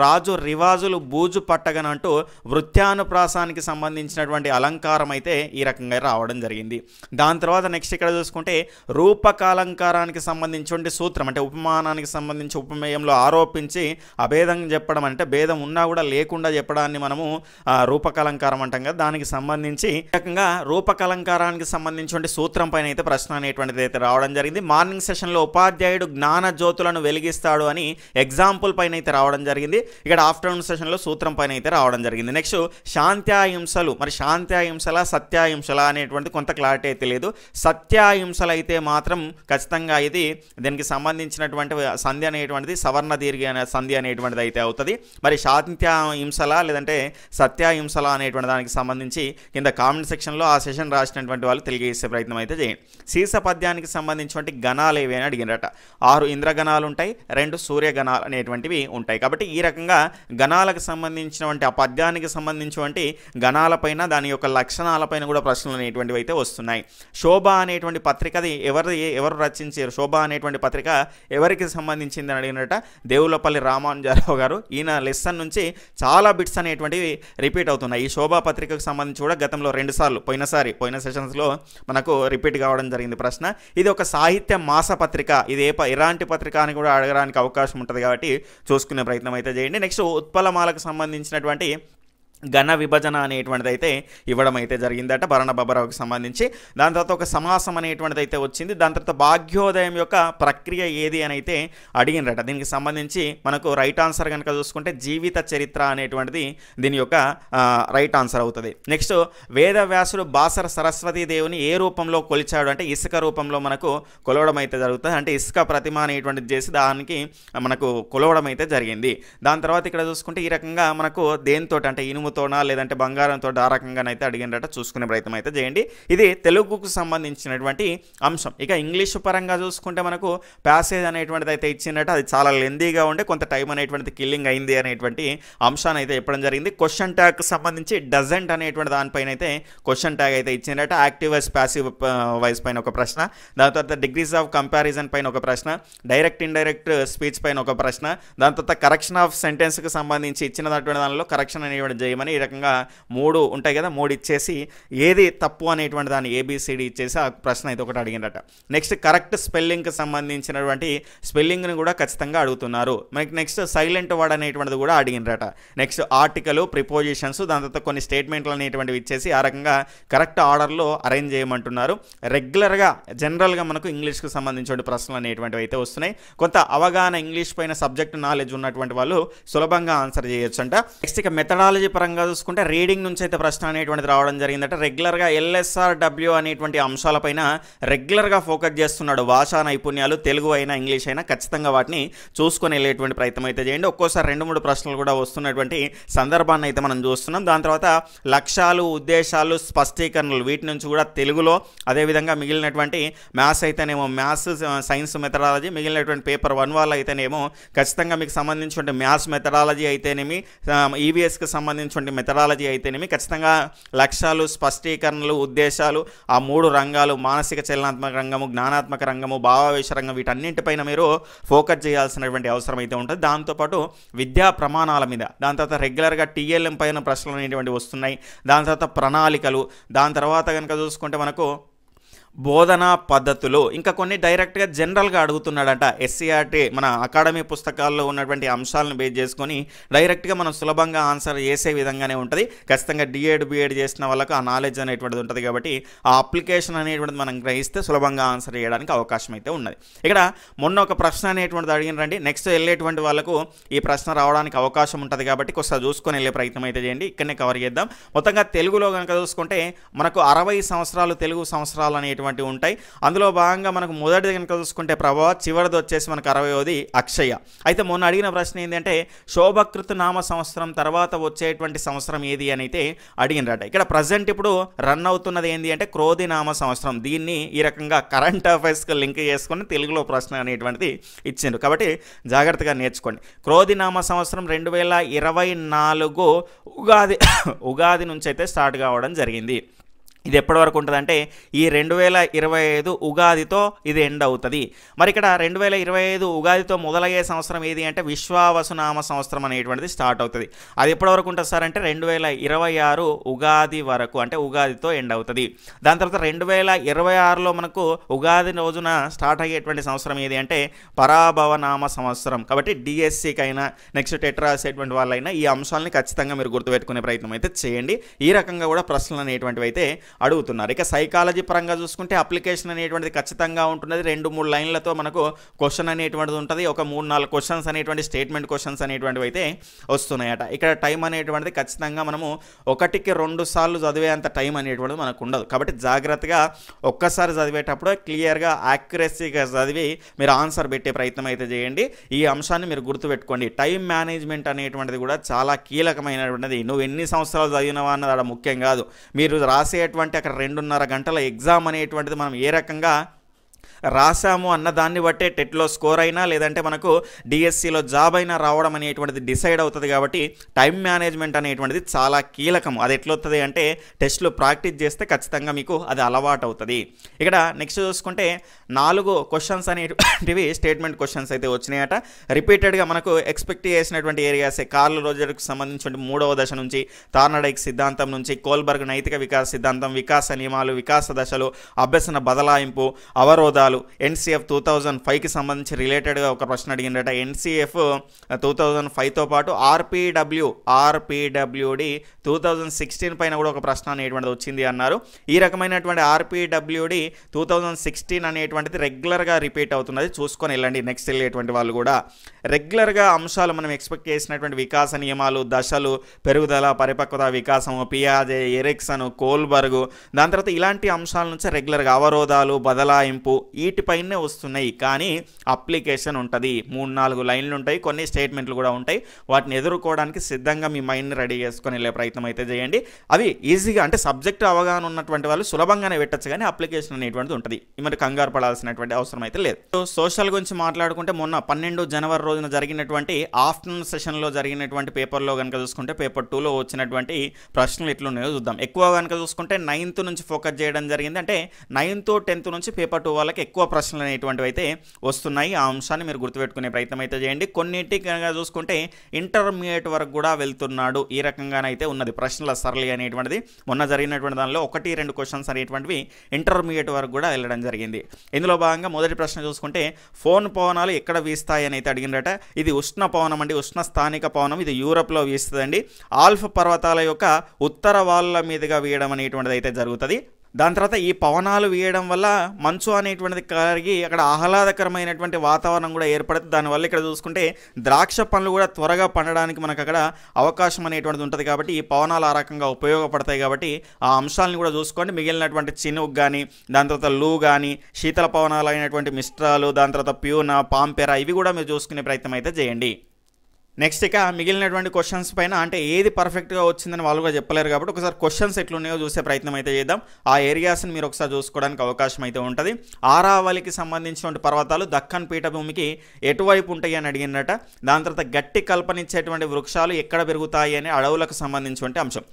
రాజు రివాజులు బూజు పట్టగనంటూ వృత్యానుప్రాసానికి సంబంధించినటువంటి అలంకారం అయితే ఈ రకంగా రావడం జరిగింది. దాని తర్వాత నెక్స్ట్ ఇక్కడ చూసుకుంటే రూపకాలంకారానికి సంబంధించిన సూత్రం, అంటే ఉపమానానికి సంబంధించి ఉపమేయంలో ఆరోపించి అభేదం చెప్పడం, అంటే భేదం ఉన్నా కూడా లేకుండా చెప్పడాన్ని మనము రూపకలంకారం అంటాం కదా, దానికి సంబంధించి రకంగా రూపకలంకారానికి సంబంధించిన సూత్రం పైన అయితే ప్రశ్న అనేటువంటిది అయితే రావడం జరిగింది. మార్నింగ్ సెషన్లో ఉపాధ్యాయుడు జ్ఞాన జ్యోతులను వెలిగిస్తాడు అని ఎగ్జాంపుల్ పైన అయితే రావడం జరిగింది. ఇక్కడ ఆఫ్టర్నూన్ సెషన్లో సూత్రం పైన అయితే రావడం జరిగింది. నెక్స్ట్ శాంత్యాహింసలు, మరి శాంత్యాహింసల సత్యాహింసల అనేటువంటి కొంత క్లారిటీ అయితే లేదు. సత్యాహింసలు అయితే మాత్రం ఖచ్చితంగా ఇది దీనికి సంబంధించినటువంటి సంధి అనేటువంటిది సవర్ణ దీర్ఘ సంధి అనేటువంటిది అయితే అవుతుంది. మరి శాంత్యాహింసల లేదంటే సత్యాహింసల అనేటువంటి దానికి సంబంధించి కింద కామెంట్ సెక్షన్లో ఆ సెషన్ రాసినటువంటి వాళ్ళు తెలియజేసే ప్రయత్నం అయితే చేయండి. శీర్ష పద్యానికి సంబంధించినటువంటి గణాలు ఏవి అని అడిగినట. 6 ఇంద్రగణాలు ఉంటాయి, 2 సూర్యగణాలు అనేటువంటివి ఉంటాయి. కాబట్టి ఈ రకంగా గణాలకు సంబంధించినటువంటి ఆ పద్యానికి సంబంధించినటువంటి గణాలపైన, దాని యొక్క లక్షణాలపైన కూడా ప్రశ్నలు అనేటువంటివి అయితే వస్తున్నాయి. శోభ అనేటువంటి పత్రికది ఎవరు రచించారు, శోభ అనేటువంటి పత్రిక ఎవరికి సంబంధించింది అని అడిగినట, దేవులపల్లి రామానుజారావు గారు. ఈయన లెసన్ నుంచి చాలా బిట్స్ అనేటువంటివి రిపీట్ అవుతున్నాయి. ఈ శోభా పత్రికకు సంబంధించి కూడా గతంలో 2 సార్లు పోయిన సెషన్స్లో మనకు రిపీట్ కావడం జరిగింది ప్రశ్న. ఇది ఒక సాహిత్య మాస పత్రిక, ఇది ఎలాంటి పత్రిక అని కూడా అడగడానికి అవకాశం ఉంటుంది. కాబట్టి చూసుకునే ప్రయత్నం అయితే చేయండి. నెక్స్ట్ ఉత్పలమాలకు సంబంధించినటువంటి ఘన విభజన అనేటువంటిది అయితే ఇవ్వడం అయితే జరిగిందట భరణ బాబరావుకి సంబంధించి. దాని తర్వాత ఒక సమాసం అనేటువంటిది అయితే వచ్చింది. దాని తర్వాత భాగ్యోదయం యొక్క ప్రక్రియ ఏది అని అయితే అడిగినట. దీనికి సంబంధించి మనకు రైట్ ఆన్సర్ కనుక చూసుకుంటే జీవిత చరిత్ర అనేటువంటిది దీని యొక్క రైట్ ఆన్సర్ అవుతుంది. నెక్స్ట్ వేదవ్యాసుడు బాసర సరస్వతీదేవిని ఏ రూపంలో కొలిచాడు అంటే ఇసుక రూపంలో మనకు కొలవడం అయితే జరుగుతుంది. అంటే ఇసుక ప్రతిమ అనేటువంటిది చేసి దానికి మనకు కొలవడం అయితే జరిగింది. దాని తర్వాత ఇక్కడ చూసుకుంటే ఈ రకంగా మనకు దేంతో అంటే ఇనుము ఇనుముతోనా లేదంటే బంగారంతో ఆ రకంగానైతే అడిగినట్టు చూసుకునే ప్రయత్నం అయితే చేయండి. ఇది తెలుగుకు సంబంధించినటువంటి అంశం. ఇక ఇంగ్లీష్ పరంగా చూసుకుంటే మనకు ప్యాసేజ్ అనేటువంటిది అయితే ఇచ్చినట్టు అది చాలా లెందీగా ఉండే కొంత టైం అనేటువంటిది కిల్లింగ్ అయింది అనేటువంటి అంశాన్ని అయితే చెప్పడం జరిగింది. క్వశ్చన్ ట్యాగ్కి సంబంధించి డజంట్ అనేటువంటి దానిపైన అయితే క్వశ్చన్ ట్యాగ్ అయితే ఇచ్చినట్టు యాక్టివ్ వైజ్ ప్యాసివ్ వైజ్ పైన ఒక ప్రశ్న, దాని తర్వాత డిగ్రీస్ ఆఫ్ కంపారిజన్ పైన ఒక ప్రశ్న, డైరెక్ట్ ఇండైరెక్ట్ స్పీచ్ పైన ఒక ప్రశ్న, దాని తర్వాత కరెక్షన్ ఆఫ్ సెంటెన్స్కి సంబంధించి ఇచ్చినటువంటి దానిలో కరెక్షన్ అనేటువంటి చేయమని చేయమని ఈ రకంగా 3 ఉంటాయి కదా, 3 ఇచ్చేసి ఏది తప్పు అనేటువంటి దాన్ని ఏబిసిడి ఇచ్చేసి ఆ ప్రశ్న అయితే ఒకటి అడిగినట. నెక్స్ట్ కరెక్ట్ స్పెల్లింగ్కి సంబంధించినటువంటి స్పెల్లింగ్ని కూడా ఖచ్చితంగా అడుగుతున్నారు. మనకి నెక్స్ట్ సైలెంట్ వర్డ్ అనేటువంటిది కూడా అడిగినరట. నెక్స్ట్ ఆర్టికల్, ప్రిపోజిషన్స్, దాని తర్వాత కొన్ని స్టేట్మెంట్లు అనేటువంటివి ఇచ్చేసి ఆ రకంగా కరెక్ట్ ఆర్డర్లో అరేంజ్ చేయమంటున్నారు. రెగ్యులర్గా జనరల్గా మనకు ఇంగ్లీష్కి సంబంధించిన ప్రశ్నలు అనేటువంటివి అయితే వస్తున్నాయి. కొంత అవగాహన ఇంగ్లీష్ పైన సబ్జెక్ట్ నాలెడ్జ్ ఉన్నటువంటి వాళ్ళు సులభంగా ఆన్సర్ చేయొచ్చు అంట. నెక్స్ట్ ఇక మెథడాలజీ పరంగా చూసుకుంటే రీడింగ్ నుంచి అయితే ప్రశ్న అనేటువంటిది రావడం జరిగిందట. రెగ్యులర్గా LSRW అనేటువంటి అంశాలపైన రెగ్యులర్గా ఫోకస్ చేస్తున్నాడు. భాషా నైపుణ్యాలు తెలుగు అయినా ఇంగ్లీష్ అయినా ఖచ్చితంగా వాటిని చూసుకొని వెళ్ళేటువంటి ప్రయత్నం అయితే చేయండి. ఒక్కోసారి 2-3 ప్రశ్నలు కూడా వస్తున్నటువంటి సందర్భాన్ని అయితే మనం చూస్తున్నాం. దాని తర్వాత లక్ష్యాలు, ఉద్దేశాలు, స్పష్టీకరణలు వీటి నుంచి కూడా తెలుగులో, అదేవిధంగా మిగిలినటువంటి మ్యాథ్స్ అయితేనేమో మ్యాథ్స్, సైన్స్ మెథడాలజీ, మిగిలినటువంటి పేపర్ 1 వాళ్ళు అయితేనేమో ఖచ్చితంగా మీకు సంబంధించిన మ్యాథ్స్ మెథడాలజీ అయితేనేమి, ఈవీఎస్కి సంబంధించిన మెథడాలజీ అయితేనేమి ఖచ్చితంగా లక్ష్యాలు, స్పష్టీకరణలు, ఉద్దేశాలు, ఆ 3 రంగాలు మానసిక చలనాత్మక రంగము, జ్ఞానాత్మక రంగము, భావావేశ రంగం వీటన్నింటిపైన మీరు ఫోకస్ చేయాల్సినటువంటి అవసరం అయితే ఉంటుంది. దాంతోపాటు విద్యా ప్రమాణాల మీద, దాని తర్వాత రెగ్యులర్గా TLM పైన ప్రశ్నలు అనేటువంటివి వస్తున్నాయి. దాని తర్వాత ప్రణాళికలు, దాని తర్వాత కనుక చూసుకుంటే మనకు బోధనా పద్ధతులు, ఇంకా కొన్ని డైరెక్ట్గా జనరల్గా అడుగుతున్నాడట. SCRT మన అకాడమీ పుస్తకాల్లో ఉన్నటువంటి అంశాలను బేస్ చేసుకొని డైరెక్ట్గా మనం సులభంగా ఆన్సర్ చేసే విధంగానే ఉంటుంది. ఖచ్చితంగా D.Ed B.Ed చేసిన వాళ్ళకు ఆ నాలెడ్జ్ అనేటువంటిది ఉంటుంది కాబట్టి ఆ అప్లికేషన్ అనేటువంటిది మనం గ్రహిస్తే సులభంగా ఆన్సర్ చేయడానికి అవకాశం అయితే ఉన్నది. ఇక్కడ మొన్న ఒక ప్రశ్న అనేటువంటిది అడిగినండి. నెక్స్ట్ వెళ్ళేటువంటి వాళ్ళకు ఈ ప్రశ్న రావడానికి అవకాశం ఉంటుంది కాబట్టి ఒకసారి చూసుకొని వెళ్ళే ప్రయత్నం అయితే చేయండి. ఇక్కడనే కవర్ చేద్దాం. మొత్తంగా తెలుగులో కనుక చూసుకుంటే మనకు 60 సంవత్సరాలు తెలుగు సంవత్సరాలు అనేటువంటి ఉంటాయి. అందులో భాగంగా మనకు మొదటిది కనుక చూసుకుంటే ప్రభావ, చివరిది వచ్చేసి మనకు 60వది అక్షయ. అయితే మొన్న అడిగిన ప్రశ్న ఏంటంటే శోభకృత నామ సంవత్సరం తర్వాత వచ్చేటువంటి సంవత్సరం ఏది అని అయితే అడిగినరట. ఇక్కడ ప్రజెంట్ ఇప్పుడు రన్ అవుతున్నది ఏంటి అంటే క్రోధి నామ సంవత్సరం. దీన్ని ఈ రకంగా కరెంట్ అఫైర్స్కి లింక్ చేసుకొని తెలుగులో ప్రశ్న అనేటువంటిది ఇచ్చిండ్రు కాబట్టి జాగ్రత్తగా నేర్చుకోండి. క్రోధి నామ సంవత్సరం 2024 ఉగాది నుంచి అయితే స్టార్ట్ కావడం జరిగింది. ఇది ఎప్పటి వరకు ఉంటుందంటే ఈ 2025 ఉగాదితో ఇది ఎండ్ అవుతుంది. మరి ఇక్కడ 2025 ఉగాదితో మొదలయ్యే సంవత్సరం ఏది అంటే విశ్వావసునామ సంవత్సరం అనేటువంటిది స్టార్ట్ అవుతుంది. అది ఎప్పటి వరకు ఉంటుంది సార్ అంటే 2026 ఉగాది వరకు, అంటే ఉగాదితో ఎండ్ అవుతుంది. దాని తర్వాత 2026లో మనకు ఉగాది రోజున స్టార్ట్ అయ్యేటువంటి సంవత్సరం ఏది అంటే పరాభవనామ సంవత్సరం. కాబట్టి డిఎస్సికైనా నెక్స్ట్ టెట్ రాసేటువంటి వాళ్ళైనా ఈ అంశాలని ఖచ్చితంగా మీరు గుర్తుపెట్టుకునే ప్రయత్నం అయితే చేయండి. ఈ రకంగా కూడా ప్రశ్నలు అనేటువంటివి అయితే అడుగుతున్నారు. ఇక సైకాలజీ పరంగా చూసుకుంటే అప్లికేషన్ అనేటువంటిది ఖచ్చితంగా ఉంటున్నది. 2-3 లైన్లతో మనకు క్వశ్చన్ అనేటువంటిది ఉంటుంది. ఒక 3-4 క్వశ్చన్స్ అనేటువంటి స్టేట్మెంట్ క్వశ్చన్స్ అనేటువంటివి అయితే వస్తున్నాయట. ఇక్కడ టైం అనేటువంటిది ఖచ్చితంగా మనము 1కి 2 సార్లు చదివేంత టైం అనేటువంటిది మనకు ఉండదు. కాబట్టి జాగ్రత్తగా ఒక్కసారి చదివేటప్పుడు క్లియర్గా యాక్యురసీగా చదివి మీరు ఆన్సర్ పెట్టే ప్రయత్నం అయితే చేయండి. ఈ అంశాన్ని మీరు గుర్తుపెట్టుకోండి. టైం మేనేజ్మెంట్ అనేటువంటిది కూడా చాలా కీలకమైనటువంటిది. నువ్వు ఎన్ని సంవత్సరాలు చదివినవా అన్నది అక్కడ ముఖ్యం కాదు. మీరు రాసేటువంటి అక్కడ 2.5 గంటల ఎగ్జామ్ అనేటువంటిది మనం ఏ రకంగా రాసాము అన్న దాన్ని బట్టే టెట్లో స్కోర్ అయినా లేదంటే మనకు డిఎస్సిలో జాబ్ అయినా రావడం అనేటువంటిది డిసైడ్ అవుతుంది. కాబట్టి టైం మేనేజ్మెంట్ అనేటువంటిది చాలా కీలకం. అది ఎట్లొస్తుంది అంటే టెస్ట్లో ప్రాక్టీస్ చేస్తే ఖచ్చితంగా మీకు అది అలవాటు అవుతుంది. ఇక్కడ నెక్స్ట్ చూసుకుంటే 4 క్వశ్చన్స్ అనేటువంటివి స్టేట్మెంట్ క్వశ్చన్స్ అయితే వచ్చినాయట. రిపీటెడ్గా మనకు ఎక్స్పెక్ట్ చేసినటువంటి ఏరియాసే కార్ల్ రోజర్కి సంబంధించిన 3వ దశ నుంచి, తార్నడైక్ సిద్ధాంతం నుంచి, కోల్బర్గ్ నైతిక వికాస సిద్ధాంతం, వికాస నియమాలు, వికాస దశలు, అభ్యసన బదలాయింపు, అవరోధాలు, NCF 2005కి సంబంధించి రిలేటెడ్గా ఒక ప్రశ్న అడిగిందట. NCF 2005తో పాటు RPWD 2016 పైన కూడా ఒక ప్రశ్న అనేటువంటిది వచ్చింది అన్నారు. ఈ రకమైనటువంటి RPWD 2016 అనేటువంటిది రెగ్యులర్గా రిపీట్ అవుతున్నది. చూసుకొని వెళ్ళండి నెక్స్ట్ వెళ్ళేటువంటి వాళ్ళు కూడా. రెగ్యులర్గా అంశాలు మనం ఎక్స్పెక్ట్ చేసినటువంటి వికాస నియమాలు, దశలు, పెరుగుదల, పరిపక్వత, వికాసము, పియాజే, ఎరిక్సన్, కోల్బర్గ్, దాని తర్వాత ఇలాంటి అంశాల నుంచి రెగ్యులర్గా అవరోధాలు, బదలాయింపు వీటిపైనే వస్తున్నాయి. కానీ అప్లికేషన్ ఉంటుంది. 3-4 లైన్లు ఉంటాయి, కొన్ని స్టేట్మెంట్లు కూడా ఉంటాయి. వాటిని ఎదుర్కోవడానికి సిద్ధంగా మీ మైండ్ని రెడీ చేసుకొని వెళ్ళే ప్రయత్నం అయితే చేయండి. అవి ఈజీగా అంటే సబ్జెక్టు అవగాహన ఉన్నటువంటి వాళ్ళు సులభంగానే పెట్టచ్చు, కానీ అప్లికేషన్ అనేటువంటిది ఉంటుంది. మరి కంగారు పడాల్సినటువంటి అవసరం అయితే లేదు. సోషల్ గురించి మాట్లాడుకుంటే మొన్న 12 జనవరి రోజున జరిగినటువంటి ఆఫ్టర్నూన్ సెషన్లో జరిగినటువంటి పేపర్లో కనుక చూసుకుంటే పేపర్ 2లో వచ్చినటువంటి ప్రశ్నలు ఎట్లున్నాయో చూద్దాం. ఎక్కువ కనుక చూసుకుంటే 9th నుంచి ఫోకస్ చేయడం జరిగింది. అంటే 9th 10th నుంచి పేపర్ 2 వాళ్ళకి ఎక్కువ ప్రశ్నలు అనేటువంటివి అయితే వస్తున్నాయి. ఆ అంశాన్ని మీరు గుర్తుపెట్టుకునే ప్రయత్నం అయితే చేయండి. కొన్నింటికి కనుక చూసుకుంటే ఇంటర్మీడియట్ వరకు కూడా వెళ్తున్నాడు, ఈ రకంగానైతే ఉన్నది ప్రశ్నల సరళి అనేటువంటిది. మొన్న జరిగినటువంటి దానిలో 1-2 క్వశ్చన్స్ అనేటువంటివి ఇంటర్మీడియట్ వరకు కూడా వెళ్ళడం జరిగింది. ఇందులో భాగంగా మొదటి ప్రశ్న చూసుకుంటే ఫోన్ పవనాలు ఎక్కడ వీస్తాయి అని అయితే అడిగిందట. ఇది ఉష్ణ పవనం అండి, ఉష్ణ స్థానిక పవనం. ఇది యూరప్లో వీస్తుందండి. ఆల్ఫ్ పర్వతాల యొక్క ఉత్తర వాళ్ళ మీదుగా వీయడం అనేటువంటిది అయితే జరుగుతుంది. దాని తర్వాత ఈ పవనాలు వీయడం వల్ల మంచు అనేటువంటిది కరిగి అక్కడ ఆహ్లాదకరమైనటువంటి వాతావరణం కూడా ఏర్పడుతుంది. దానివల్ల ఇక్కడ చూసుకుంటే ద్రాక్ష పండ్లు కూడా త్వరగా పండడానికి మనకు అక్కడ అవకాశం అనేటువంటిది ఉంటుంది. కాబట్టి ఈ పవనాలు ఆ రకంగా ఉపయోగపడతాయి. కాబట్టి ఆ అంశాలను కూడా చూసుకోండి. మిగిలినటువంటి చినుక్ కానీ, దాని తర్వాత లూ కానీ, శీతల పవనాలు అయినటువంటి మిస్ట్రాలు, దాని తర్వాత ప్యూనా, పాంపెరా, ఇవి కూడా మీరు చూసుకునే ప్రయత్నం అయితే చేయండి. నెక్స్ట్ ఇక మిగిలినటువంటి క్వశ్చన్స్ పైన అంటే ఏది పర్ఫెక్ట్గా వచ్చిందని వాళ్ళు కూడా చెప్పలేరు కాబట్టి ఒకసారి క్వశ్చన్స్ ఎట్లున్నాయో చూసే ప్రయత్నం అయితే చేద్దాం. ఆ ఏరియాస్ని మీరు ఒకసారి చూసుకోవడానికి అవకాశం అయితే ఉంటుంది. ఆరావళికి సంబంధించినటువంటి పర్వతాలు దక్కన్ పీఠభూమికి ఎటువైపు ఉంటాయి అని అడిగినట. దాని తర్వాత గట్టి కల్పనిచ్చేటువంటి వృక్షాలు ఎక్కడ పెరుగుతాయి అని అడవులకు సంబంధించినటువంటి అంశం.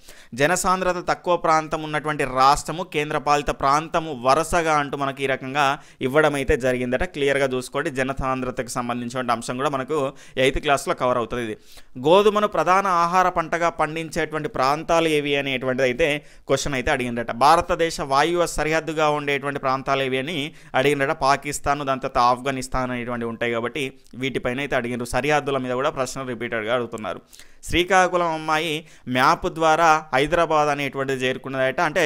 జనసాంద్రత తక్కువ ప్రాంతం ఉన్నటువంటి రాష్ట్రము, కేంద్రపాలిత ప్రాంతము వరుసగా అంటూ మనకి ఈ రకంగా ఇవ్వడం అయితే జరిగిందట. క్లియర్గా చూసుకోండి. జనసాంద్రతకు సంబంధించినటువంటి అంశం కూడా మనకు 8th క్లాస్లో కవర్ అవుతుంది. గోధుమను ప్రధాన ఆహార పంటగా పండించేటువంటి ప్రాంతాలు ఏవి అనేటువంటిది అయితే క్వశ్చన్ అయితే అడిగిందట. భారతదేశ వాయువ్య సరిహద్దుగా ఉండేటువంటి ప్రాంతాలు ఏవి అని అడిగిందట. పాకిస్తాన్, దాని తర్వాత ఆఫ్ఘనిస్తాన్ అనేటువంటివి ఉంటాయి కాబట్టి వీటిపైన అయితే అడిగినారు. సరిహద్దుల మీద కూడా ప్రశ్నలు రిపీటెడ్గా అడుగుతున్నారు. శ్రీకాకుళం అమ్మాయి మ్యాప్ ద్వారా హైదరాబాద్ అనేటువంటిది చేరుకున్నదట. అంటే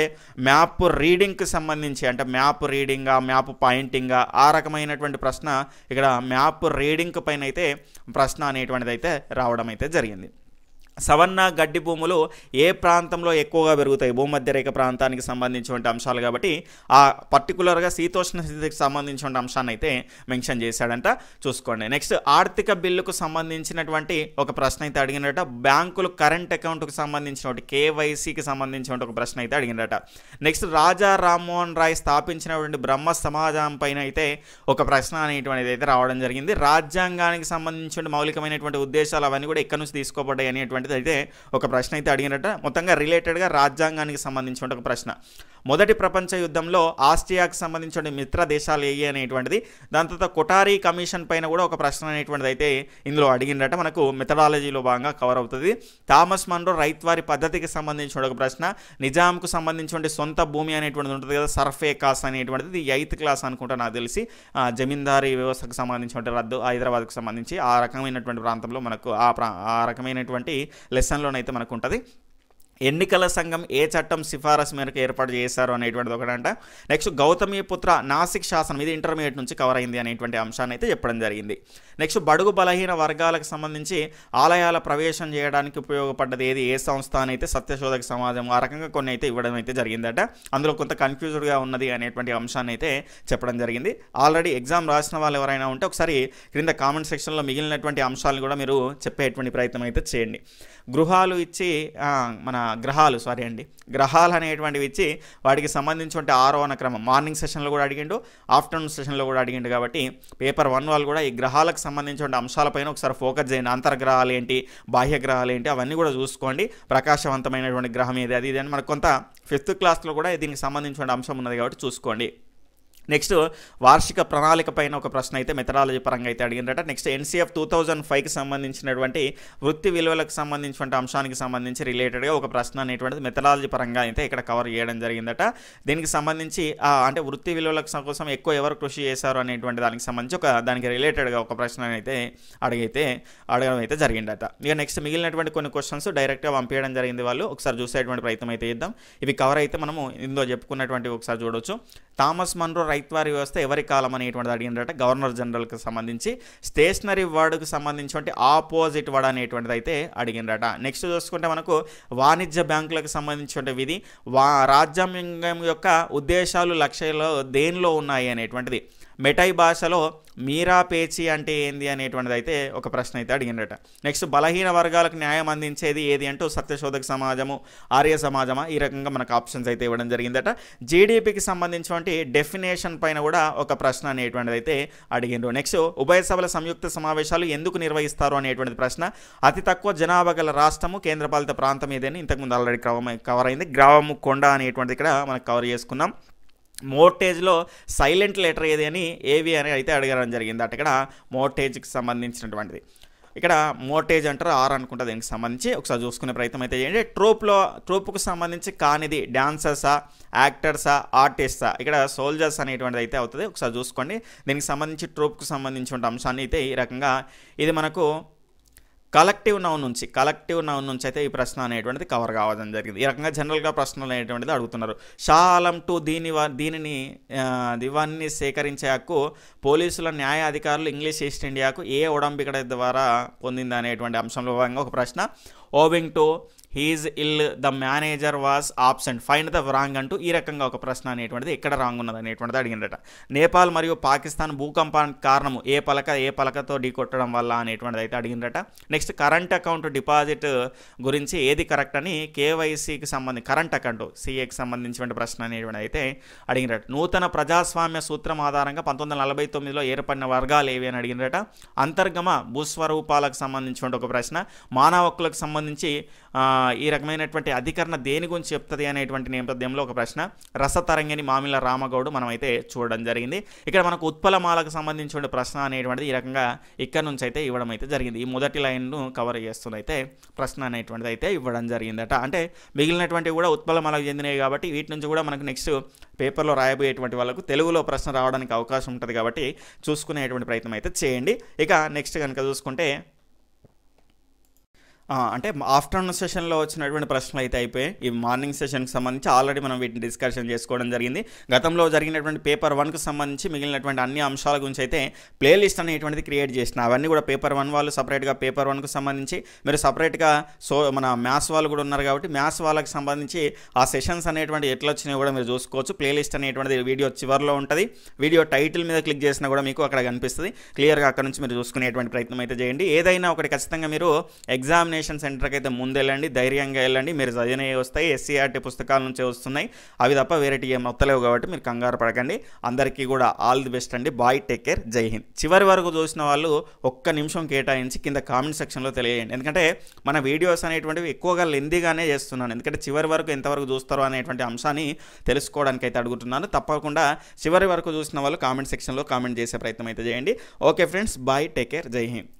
మ్యాప్ రీడింగ్కి సంబంధించి, అంటే మ్యాప్ రీడింగా, మ్యాప్ పాయింటింగా, ఆ రకమైనటువంటి ప్రశ్న ఇక్కడ మ్యాప్ రీడింగ్ పైన అయితే ప్రశ్న అనేటువంటిది అయితే రావడం అయితే జరిగింది. సవన్నా గడ్డి భూములు ఏ ప్రాంతంలో ఎక్కువగా పెరుగుతాయి? భూమధ్యరేఖ ప్రాంతానికి సంబంధించినటువంటి అంశాలు కాబట్టి ఆ పర్టికులర్గా శీతోష్ణ స్థితికి సంబంధించిన అంశాన్ని అయితే మెన్షన్ చేశాడంట. చూసుకోండి. నెక్స్ట్ ఆర్థిక బిల్లుకు సంబంధించినటువంటి ఒక ప్రశ్న అయితే అడిగినట. బ్యాంకులు కరెంట్ అకౌంట్కి సంబంధించినటువంటి కేవైసీకి సంబంధించినటువంటి ఒక ప్రశ్న అయితే అడిగినట. నెక్స్ట్ రాజా రామ్మోహన్ రాయ్ స్థాపించినటువంటి బ్రహ్మ సమాజం పైన అయితే ఒక ప్రశ్న అనేటువంటిది అయితే రావడం జరిగింది. రాజ్యాంగానికి సంబంధించిన మౌలికమైనటువంటి ఉద్దేశాలు అవన్నీ కూడా ఎక్కడి నుంచి తీసుకోబడ్డాయి అనేటువంటి అయితే ఒక ప్రశ్న అయితే అడిగినట్ట. మొత్తంగా రిలేటెడ్గా రాజ్యాంగానికి సంబంధించిన ఒక ప్రశ్న. మొదటి ప్రపంచ యుద్ధంలో ఆస్ట్రియాకి సంబంధించిన మిత్ర దేశాలు ఏ అనేటువంటిది. దాని తర్వాత కొటారీ కమిషన్ పైన కూడా ఒక ప్రశ్న అనేటువంటిది అయితే ఇందులో అడిగిందట. మనకు మెథడాలజీలో భాగంగా కవర్ అవుతుంది. థామస్ మన్రో రైత్వారి పద్ధతికి సంబంధించిన ఒక ప్రశ్న. నిజాంకు సంబంధించిన సొంత భూమి అనేటువంటిది ఉంటుంది కదా, సర్ఫే కాస్ అనేటువంటిది 8th క్లాస్ అనుకుంటా నాకు తెలిసి. జమీందారీ వ్యవస్థకు సంబంధించిన రద్దు, హైదరాబాద్కు సంబంధించి ఆ రకమైనటువంటి ప్రాంతంలో మనకు ఆ రకమైనటువంటి లెసన్లోనైతే మనకు ఉంటుంది. ఎన్నికల సంఘం ఏ చట్టం సిఫారసు మేరకు ఏర్పాటు చేశారు అనేటువంటిది ఒకటంట. నెక్స్ట్ గౌతమిపుత్ర నాసిక్ శాసనం, ఇది ఇంటర్మీడియట్ నుంచి కవర్ అయింది అనేటువంటి అంశాన్ని అయితే చెప్పడం జరిగింది. నెక్స్ట్ బడుగు బలహీన వర్గాలకు సంబంధించి ఆలయాల ప్రవేశం చేయడానికి ఉపయోగపడ్డది ఏది, ఏ సంస్థ అని అయితే సత్యశోధక సమాజం, ఆ రకంగా కొన్ని అయితే ఇవ్వడం అయితే జరిగిందట. అందులో కొంత కన్ఫ్యూజ్డ్గా ఉన్నది అనేటువంటి అంశాన్ని అయితే చెప్పడం జరిగింది. ఆల్రెడీ ఎగ్జామ్ రాసిన వాళ్ళు ఎవరైనా ఉంటే ఒకసారి క్రింద కామెంట్ సెక్షన్లో మిగిలినటువంటి అంశాలను కూడా మీరు చెప్పేటువంటి ప్రయత్నం అయితే చేయండి. గృహాలు ఇచ్చి మన గ్రహాలు అనేటువంటివి ఇచ్చి వాటికి సంబంధించిన 6వ క్రమం మార్నింగ్ సెషన్లో కూడా అడిగిండు, ఆఫ్టర్నూన్ సెషన్లో కూడా అడిగిండు. కాబట్టి పేపర్ 1 వాళ్ళు కూడా ఈ గ్రహాలకు సంబంధించిన అంశాలపైన ఒకసారి ఫోకస్ చేయండి. అంతర్గ్రహాలు ఏంటి, బాహ్య గ్రహాలు ఏంటి, అవన్నీ కూడా చూసుకోండి. ప్రకాశవంతమైనటువంటి గ్రహం ఏది, అది అని మనకు కొంత 5th క్లాస్లో కూడా దీనికి సంబంధించిన అంశం ఉన్నది కాబట్టి చూసుకోండి. నెక్స్ట్ వార్షిక ప్రణాళిక పైన ఒక ప్రశ్న అయితే మెథడాలజీ పరంగా అయితే అడిగిందట. నెక్స్ట్ NCF 2005కి సంబంధించినటువంటి వృత్తి విలువలకు సంబంధించిన అంశానికి సంబంధించి రిలేటెడ్గా ఒక ప్రశ్న అనేటువంటిది మెథడాలజీ పరంగా అయితే ఇక్కడ కవర్ చేయడం జరిగిందట. దీనికి సంబంధించి అంటే వృత్తి విలువలకు కోసం ఎక్కువ ఎవరు కృషి చేశారు అనేటువంటి దానికి సంబంధించి దానికి రిలేటెడ్గా ఒక ప్రశ్న అయితే అడగడం అయితే జరిగిందట. ఇక నెక్స్ట్ మిగిలినటువంటి కొన్ని క్వశ్చన్స్ డైరెక్ట్గా పంపించడం జరిగింది. వాళ్ళు ఒకసారి చూసేటువంటి ప్రయత్నం అయితే చేద్దాం. ఇవి కవర్ అయితే మనము ఇందులో చెప్పుకున్నటువంటి ఒకసారి చూడవచ్చు. థామస్ మన్రో రైత్వారి వ్యవస్థ ఎవరి కాలం అనేటువంటిది అడిగినట. గవర్నర్ జనరల్కి సంబంధించి. స్టేషనరీ వర్డ్కి సంబంధించి ఆపోజిట్ వర్డ్ అనేటువంటిది అయితే అడిగినట. నెక్స్ట్ చూసుకుంటే మనకు వాణిజ్య బ్యాంకులకు సంబంధించిన విధి, రాజ్యాంగం యొక్క ఉద్దేశాలు, లక్ష్యాలు దేనిలో ఉన్నాయి అనేటువంటిది. మెటై భాషలో మీరా పేచి అంటే ఏంది అనేటువంటిది అయితే ఒక ప్రశ్న అయితే అడిగినట. నెక్స్ట్ బలహీన వర్గాలకు న్యాయం అందించేది ఏది అంటూ సత్యశోధక సమాజము, ఆర్య సమాజమా, ఈ రకంగా మనకు ఆప్షన్స్ అయితే ఇవ్వడం జరిగిందట. జీడిపికి సంబంధించినటువంటి డెఫినేషన్ పైన కూడా ఒక ప్రశ్న అనేటువంటిది అయితే అడిగిండ్రు. నెక్స్ట్ ఉభయ సభల సంయుక్త సమావేశాలు ఎందుకు నిర్వహిస్తారు అనేటువంటిది ప్రశ్న. అతి తక్కువ జనాభా గల రాష్ట్రము, కేంద్రపాలిత ప్రాంతం ఏదని ఇంతకుముందు ఆల్రెడీ కవర్ అయింది. గ్రావము కొండ అనేటువంటిది ఇక్కడ మనకు కవర్ చేసుకున్నాం. మోర్టేజ్లో సైలెంట్ లెటర్ ఏది అని ఏవి అని అయితే అడగడం జరిగింది అట. ఇక్కడ మోర్టేజ్కి సంబంధించినటువంటిది. ఇక్కడ మోర్టేజ్ అంటారు ఆర్ అనుకుంటా, దీనికి సంబంధించి ఒకసారి చూసుకునే ప్రయత్నం అయితే చేయండి. ట్రూప్కు సంబంధించి కానిది డాన్సర్సా, యాక్టర్సా, ఆర్టిస్టా, ఇక్కడ సోల్జర్స్ అనేటువంటిది అయితే అవుతుంది. ఒకసారి చూసుకోండి. దీనికి సంబంధించి ట్రూప్కు సంబంధించిన అంశాన్ని అయితే ఈ రకంగా ఇది మనకు కలెక్టివ్ నౌన్ నుంచి అయితే ఈ ప్రశ్న అనేటువంటిది కవర్ కావడం జరిగింది. ఈ రకంగా జనరల్గా ప్రశ్నలు అనేటువంటిది అడుగుతున్నారు. షా ఆలం టు దీనిని సేకరించే హక్కు పోలీసుల న్యాయ అధికారులు ఇంగ్లీష్ ఈస్ట్ ఇండియాకు ఏ ఒడంబిక ద్వారా పొందింది అనేటువంటి అంశంలో భాగంగా ఒక ప్రశ్న. Owing to his ill the manager was absent find the wrong అంటూ ఈ రకంగా ఒక ప్రశ్న అనేటువంటిది ఎక్కడ రాంగ్ ఉన్నది అనేటువంటిది అడిగిందట. నేపాల్ మరియు పాకిస్తాన్ భూకంపానికి కారణము ఏ పలకతో ఢీకొట్టడం వల్ల అనేటువంటిది అయితే అడిగిందట. నెక్స్ట్ కరెంట్ అకౌంట్ డిపాజిట్ గురించి ఏది కరెక్ట్ అని కేవైసీకి సంబంధించి కరెంట్ అకౌంట్ సిఏకి సంబంధించిన ప్రశ్న అనేటువంటిది అయితే అడిగిందట. నూతన ప్రజాస్వామ్య సూత్రం ఆధారంగా 1949లో ఏర్పడిన వర్గాలు ఏవి అని అడిగిందట. అంతర్గమ భూస్వరూపాలకు సంబంధించిన ఒక ప్రశ్న. మానవ హక్కులకు సంబంధించి ఈ రకమైనటువంటి అధికరణ దేని గురించి చెప్తుంది అనేటువంటి నేపథ్యంలో ఒక ప్రశ్న. రసతరంగిణి మామిళ్ళ రామగౌడ్ మనం అయితే చూడడం జరిగింది. ఇక్కడ మనకు ఉత్పలమాలకు సంబంధించిన ప్రశ్న అనేటువంటిది ఈ రకంగా ఇక్కడ నుంచి అయితే ఇవ్వడం అయితే జరిగింది. ఈ మొదటి లైన్ను కవర్ చేస్తుంది అయితే ప్రశ్న అనేటువంటిది అయితే ఇవ్వడం జరిగిందట. అంటే మిగిలినటువంటివి కూడా ఉత్పలమాలకు చెందినవి కాబట్టి వీటి నుంచి కూడా మనకు నెక్స్ట్ పేపర్లో రాయబోయేటువంటి వాళ్ళకు తెలుగులో ప్రశ్న రావడానికి అవకాశం ఉంటుంది కాబట్టి చూసుకునేటువంటి ప్రయత్నం అయితే చేయండి. ఇక నెక్స్ట్ కనుక చూసుకుంటే అంటే ఆఫ్టర్నూన్ సెషన్లో వచ్చినటువంటి ప్రశ్నలు అయితే అయిపోయాయి. ఈ మార్నింగ్ సెషన్కి సంబంధించి ఆల్రెడీ మనం వీటిని డిస్కషన్ చేసుకోవడం జరిగింది. గతంలో జరిగినటువంటి పేపర్ 1కు సంబంధించి మిగిలినటువంటి అన్ని అంశాల గురించి అయితే ప్లేలిస్ట్ అనేటువంటిది క్రియేట్ చేసిన. అవన్నీ కూడా పేపర్ 1 వాళ్ళు సపరేట్గా పేపర్ 1కు సంబంధించి మీరు సపరేట్గా మన మ్యాథ్స్ వాళ్ళు కూడా ఉన్నారు కాబట్టి మ్యాథ్స్ వాళ్ళకి సంబంధించి ఆ సెషన్స్ అనేటువంటి ఎట్లా వచ్చినాయో కూడా మీరు చూసుకోవచ్చు. ప్లేలిస్ట్ అనేటువంటిది వీడియో చివరిలో ఉంటుంది. వీడియో టైటిల్ మీద క్లిక్ చేసినా కూడా మీకు అక్కడ కనిపిస్తుంది. క్లియర్గా అక్కడ నుంచి మీరు చూసుకునేటువంటి ప్రయత్నం అయితే చేయండి. ఏదైనా ఒకటి ఖచ్చితంగా మీరు ఎగ్జామినేషన్ సెంటర్కి అయితే ముందెళ్ళండి, ధైర్యంగా వెళ్ళండి. మీరు చదివినవి వస్తాయి, ఎస్సీఆర్టీ పుస్తకాల నుంచే వస్తున్నాయి. అవి తప్ప వేరేటి ఏం వస్తలేవు కాబట్టి మీరు కంగారు పడకండి. అందరికీ కూడా ఆల్ ది బెస్ట్ అండి. బాయ్, టేక్ కేర్, జై హింద్. చివరి వరకు చూసిన వాళ్ళు ఒక్క నిమిషం కేటాయించి కింద కామెంట్ సెక్షన్లో తెలియజేయండి. ఎందుకంటే మన వీడియోస్ అనేటువంటివి ఎక్కువగా లెందీగానే చేస్తున్నాను. ఎందుకంటే చివరి వరకు ఎంతవరకు చూస్తారో అనేటువంటి అంశాన్ని తెలుసుకోవడానికి అయితే అడుగుతున్నాను. తప్పకుండా చివరి వరకు చూసిన వాళ్ళు కామెంట్ సెక్షన్లో కామెంట్ చేసే ప్రయత్నం అయితే చేయండి. Okay friends, bye, take care, జై హింద్.